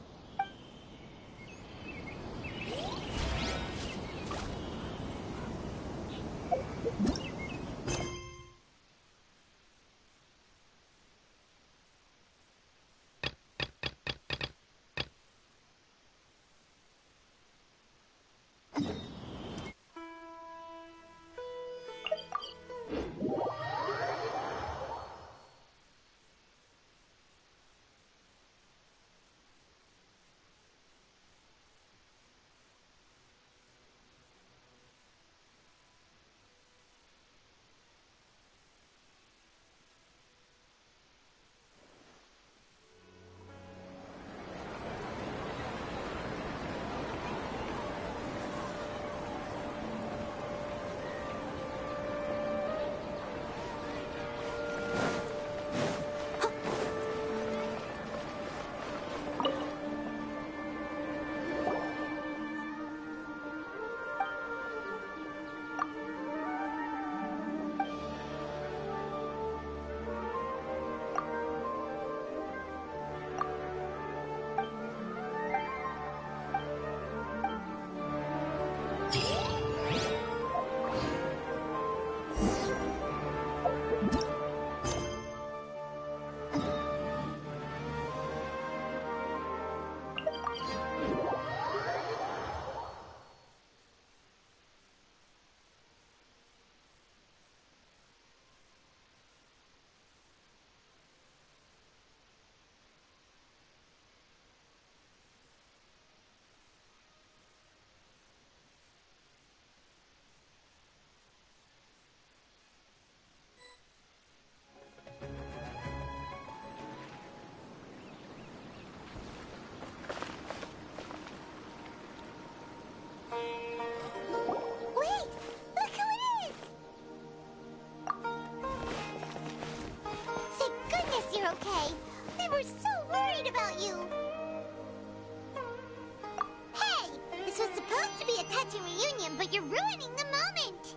touching reunion, but you're ruining the moment.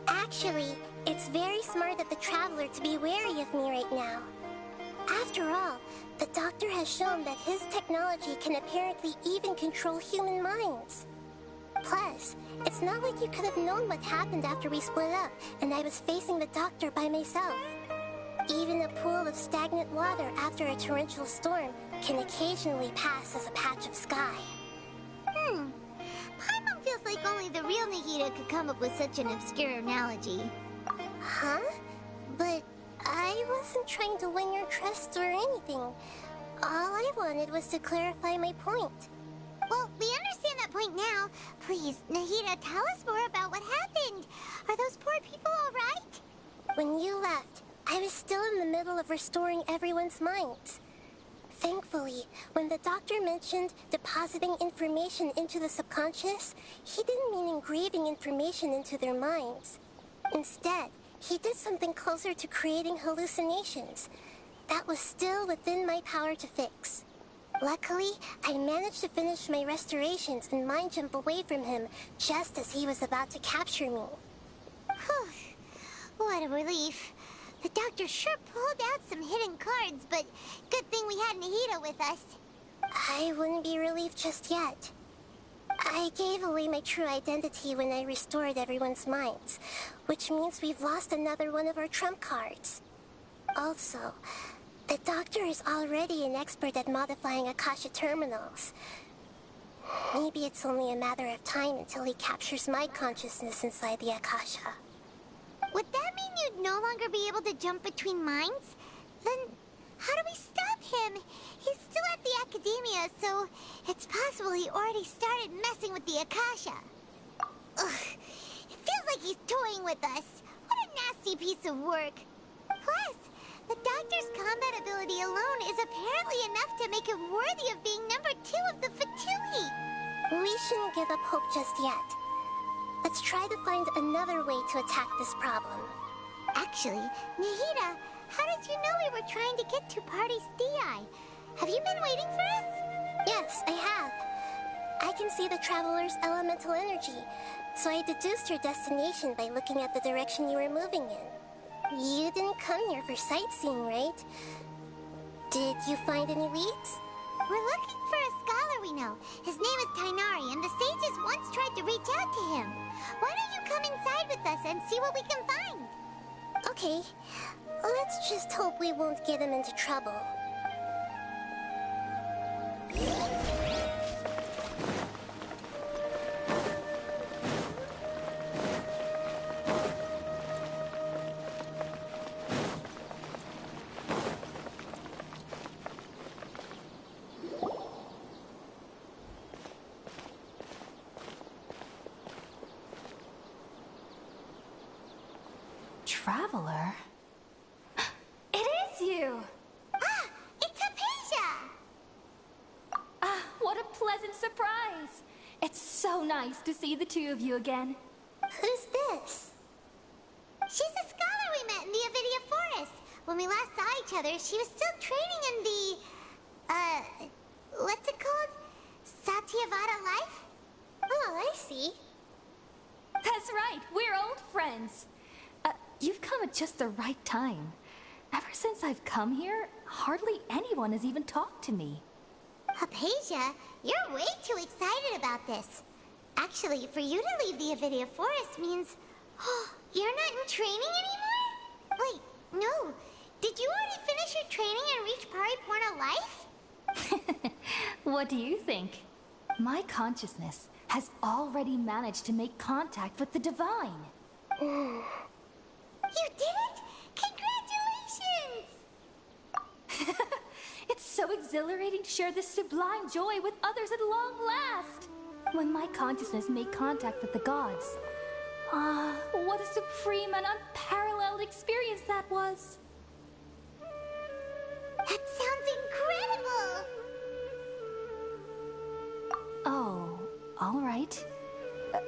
Actually, it's very smart of the Traveler to be wary of me right now. After all, the Doctor has shown that his technology can apparently even control human minds. Plus, it's not like you could have known what happened after we split up and I was facing the Doctor by myself. Even a pool of stagnant water after a torrential storm can occasionally pass as a patch of sky. Paimon feels like only the real Nahida could come up with such an obscure analogy. Huh? But I wasn't trying to win your trust or anything. All I wanted was to clarify my point. Well, we understand that point now. Please, Nahida, tell us more about what happened. Are those poor people all right? When you left, I was still in the middle of restoring everyone's minds. Thankfully, when the Doctor mentioned depositing information into the subconscious, he didn't mean engraving information into their minds. Instead, he did something closer to creating hallucinations. That was still within my power to fix. Luckily, I managed to finish my restorations and mind jump away from him just as he was about to capture me. Whew. What a relief. The Doctor sure pulled out some hidden cards, but good thing we had Nahida with us. I wouldn't be relieved just yet. I gave away my true identity when I restored everyone's minds, which means we've lost another one of our trump cards. Also, the Doctor is already an expert at modifying Akasha terminals. Maybe it's only a matter of time until he captures my consciousness inside the Akasha. Would that mean you'd no longer be able to jump between minds? Then how do we stop him? He's still at the Academia, so it's possible he already started messing with the Akasha. Ugh, it feels like he's toying with us. What a nasty piece of work. Plus, the Doctor's combat ability alone is apparently enough to make him worthy of being number 2 of the Fatui. We shouldn't give up hope just yet. Let's try to find another way to attack this problem. Actually, Nahida, how did you know we were trying to get to Party's DI? Have you been waiting for us? Yes, I have. I can see the Traveler's elemental energy, so I deduced your destination by looking at the direction you were moving in. You didn't come here for sightseeing, right? Did you find any leads? We're looking for a scholar we know. His name is Tainari, and the sages once tried to reach out to him. Why don't you come inside with us and see what we can find? Okay, let's just hope we won't get him into trouble. Traveler? It is you! Ah, it's Hypatia! Ah, what a pleasant surprise! It's so nice to see the two of you again. Who's this? She's a scholar we met in the Avidia Forest. When we last saw each other, she was still training in the, what's it called? Satyavada life? Oh, I see. That's right, we're old friends. You've come at just the right time. Ever since I've come here, hardly anyone has even talked to me. Hypatia, you're way too excited about this. Actually, for you to leave the Avidia Forest means... Oh, you're not in training anymore? Wait, no. Did you already finish your training and reach Pariporna life? What do you think? My consciousness has already managed to make contact with the divine. You did it! Congratulations! It's so exhilarating to share this sublime joy with others at long last! When my consciousness made contact with the gods. Ah, what a supreme and unparalleled experience that was! That sounds incredible! Oh, all right.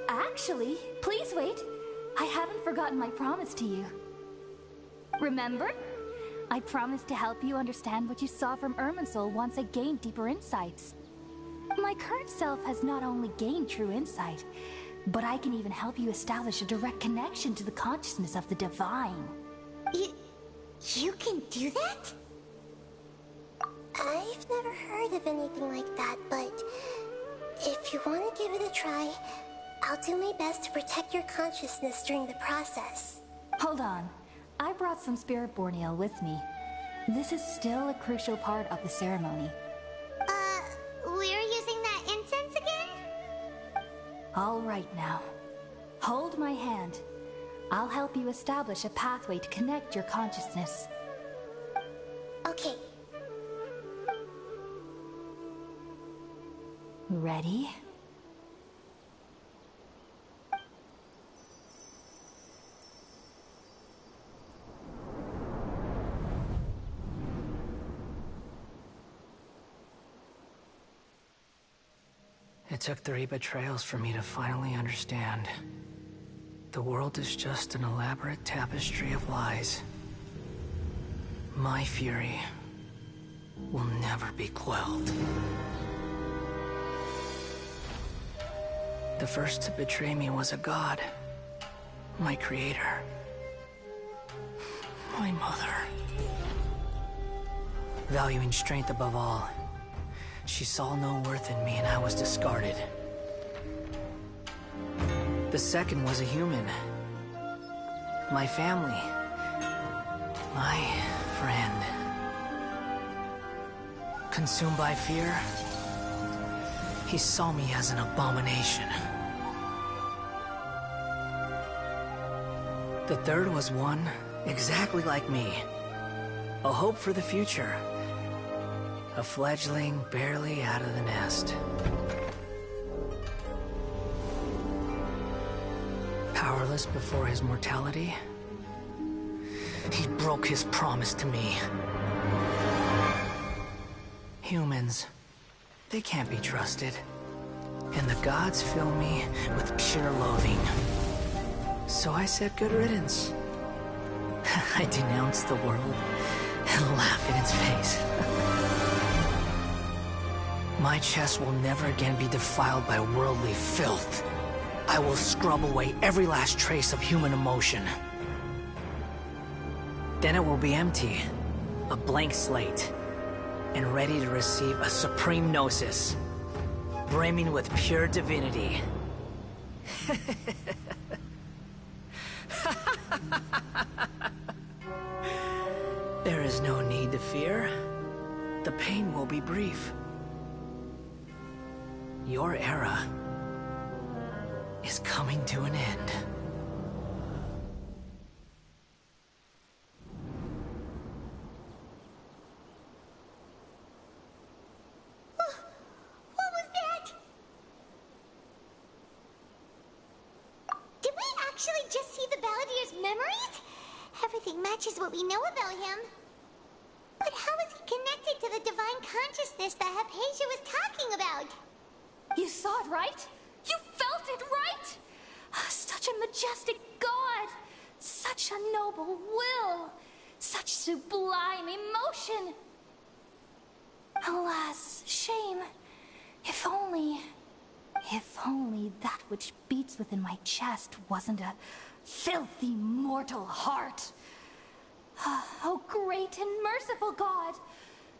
Actually, please wait. I haven't forgotten my promise to you. Remember? I promised to help you understand what you saw from Irminsul once I gained deeper insights. My current self has not only gained true insight, but I can even help you establish a direct connection to the consciousness of the divine. You can do that? I've never heard of anything like that, but if you want to give it a try, I'll do my best to protect your consciousness during the process. Hold on. I brought some spirit-born ale with me. This is still a crucial part of the ceremony. We're using that incense again? All right now. Hold my hand. I'll help you establish a pathway to connect your consciousness. Okay. Ready? It took 3 betrayals for me to finally understand. The world is just an elaborate tapestry of lies. My fury will never be quelled. The first to betray me was a god. My creator. My mother. Valuing strength above all, she saw no worth in me and I was discarded. The second was a human. My family. My friend. Consumed by fear, he saw me as an abomination. The third was one exactly like me. A hope for the future. A fledgling barely out of the nest. Powerless before his mortality, he broke his promise to me. Humans, they can't be trusted. And the gods fill me with pure loathing. So I said good riddance. I denounced the world and laugh in its face. My chest will never again be defiled by worldly filth. I will scrub away every last trace of human emotion. Then it will be empty, a blank slate, and ready to receive a supreme gnosis, brimming with pure divinity. There is no need to fear. The pain will be brief. Your era is coming to an end. What was that? Did we actually just see the Balladier's memories? Everything matches what we know about him. But how is he connected to the divine consciousness that Hypatia was talking about? You saw it, right? You felt it, right? Such a majestic god! Such a noble will! Such sublime emotion! Alas, shame. If only that which beats within my chest wasn't a filthy mortal heart. Oh, great and merciful God!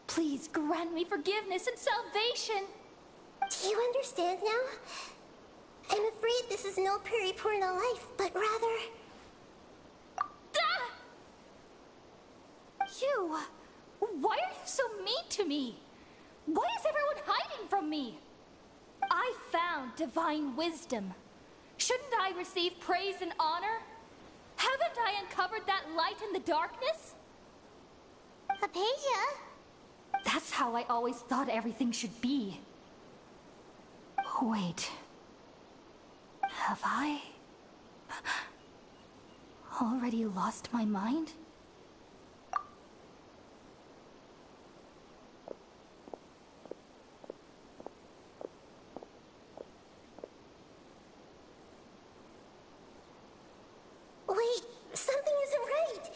Please grant me forgiveness and salvation! Do you understand now? I'm afraid this is no periporno life, but rather... Ah! You! Why are you so mean to me? Why is everyone hiding from me? I found divine wisdom. Shouldn't I receive praise and honor? Haven't I uncovered that light in the darkness? Hypatia? That's how I always thought everything should be. Wait. Have I already lost my mind? Wait, something isn't right.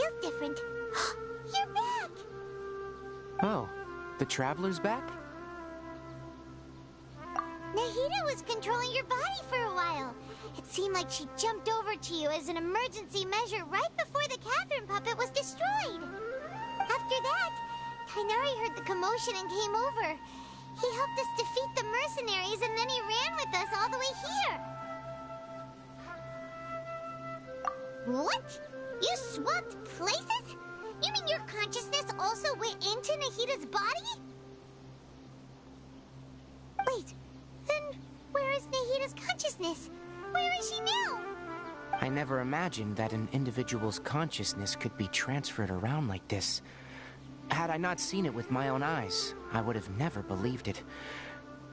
feels different. You're back! Oh, the Traveler's back? Nahida was controlling your body for a while. It seemed like she jumped over to you as an emergency measure right before the Catherine puppet was destroyed. After that, Tainari heard the commotion and came over. He helped us defeat the mercenaries and then he ran with us all the way here. What? You swapped places? You mean your consciousness also went into Nahida's body? Wait, then where is Nahida's consciousness? Where is she now? I never imagined that an individual's consciousness could be transferred around like this. Had I not seen it with my own eyes, I would have never believed it.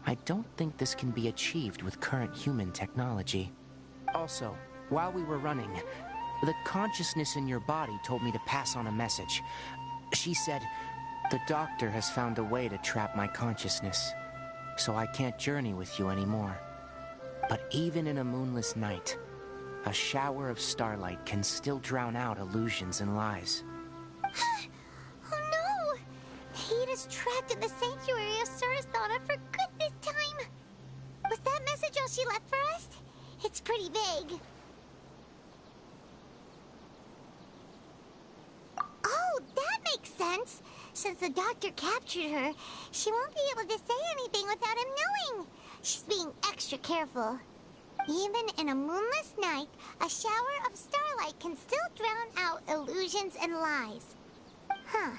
I don't think this can be achieved with current human technology. Also, while we were running, the consciousness in your body told me to pass on a message. She said, "The doctor has found a way to trap my consciousness, so I can't journey with you anymore." But even in a moonless night, a shower of starlight can still drown out illusions and lies. Oh no! Nahida's trapped in the sanctuary of Sumeru for good this time. Was that message all she left for us? It's pretty vague. Oh, that makes sense. Since the doctor captured her, she won't be able to say anything without him knowing. She's being extra careful. Even in a moonless night, a shower of starlight can still drown out illusions and lies. Huh.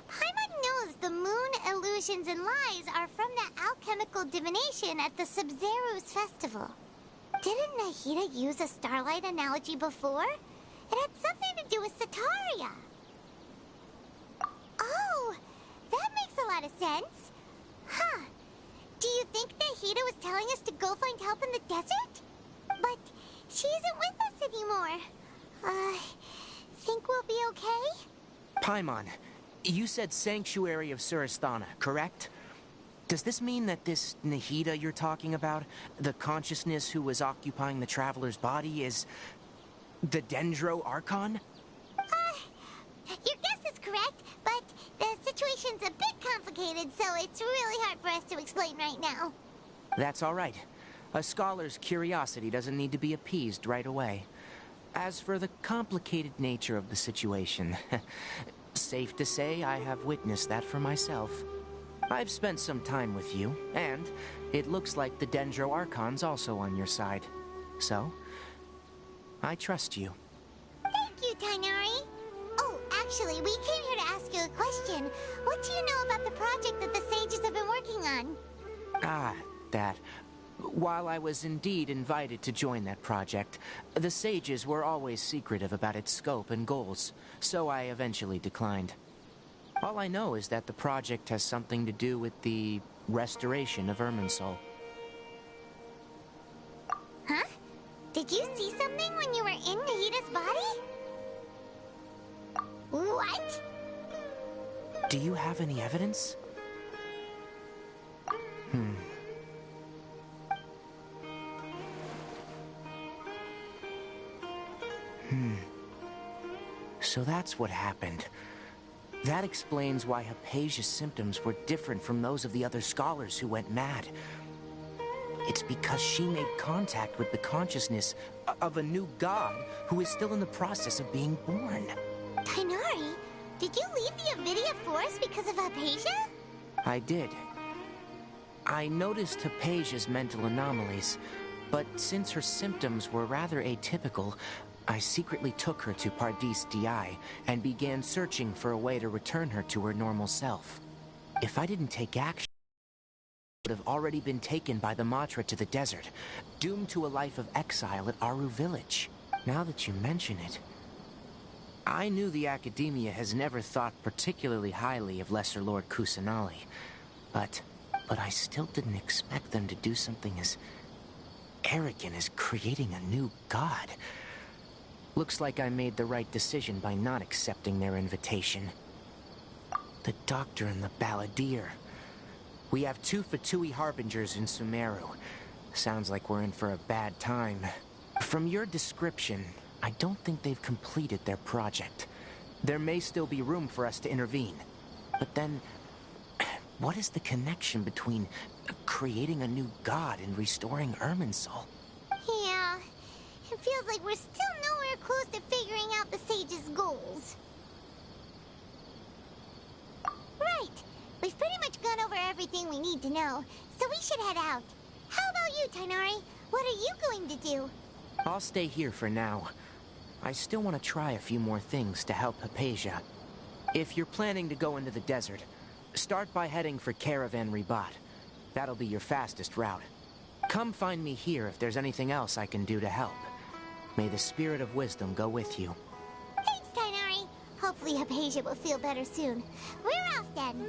Paimon knows the moon illusions and lies are from the alchemical divination at the Sumeru's festival. Didn't Nahida use a starlight analogy before? It had something to do with Sataria. Oh, that makes a lot of sense. Huh. Do you think Nahida was telling us to go find help in the desert? But she isn't with us anymore. Think we'll be okay? Paimon, you said Sanctuary of Sumeru, correct? Does this mean that this Nahida you're talking about, the consciousness who was occupying the Traveler's body, is the Dendro Archon? Your guess is correct, but the situation's a bit complicated, so it's really hard for us to explain right now. That's all right. A scholar's curiosity doesn't need to be appeased right away. As for the complicated nature of the situation, safe to say I have witnessed that for myself. I've spent some time with you, and it looks like the Dendro Archon's also on your side. So, I trust you. Thank you, Tainari. Oh, actually, we came here to ask you a question. What do you know about the project that the sages have been working on? That. While I was indeed invited to join that project, the sages were always secretive about its scope and goals, so I eventually declined. All I know is that the project has something to do with the restoration of Irminsul. Huh? Did you see something when you were in Nahida's body? What? Do you have any evidence? So that's what happened. That explains why Hypatia's symptoms were different from those of the other scholars who went mad. It's because she made contact with the consciousness of a new god who is still in the process of being born. Tainari, did you leave the Avidia Forest because of Hypatia? I did. I noticed Hypatia's mental anomalies, but since her symptoms were rather atypical, I secretly took her to Pardis Di and began searching for a way to return her to her normal self. If I didn't take action, she would have already been taken by the Matra to the desert, doomed to a life of exile at Aru village. Now that you mention it, I knew the Academia has never thought particularly highly of Lesser Lord Kusanali, but I still didn't expect them to do something as arrogant as creating a new god. Looks like I made the right decision by not accepting their invitation. The Doctor and the Balladeer. We have 2 Fatui Harbingers in Sumeru. Sounds like we're in for a bad time. From your description, I don't think they've completed their project. There may still be room for us to intervene. But then, what is the connection between creating a new god and restoring Irminsul? Yeah, it feels like we're still nowhere close to figuring out the sage's goals. Right, we've pretty much gone over everything we need to know, so we should head out. How about you, Tighnari? What are you going to do? I'll stay here for now. I still want to try a few more things to help Hypatia. If you're planning to go into the desert, start by heading for Caravan Ribat. That'll be your fastest route. Come find me here if there's anything else I can do to help. May the spirit of wisdom go with you. Thanks, Tighnari. Hopefully Hypatia will feel better soon. We're off then.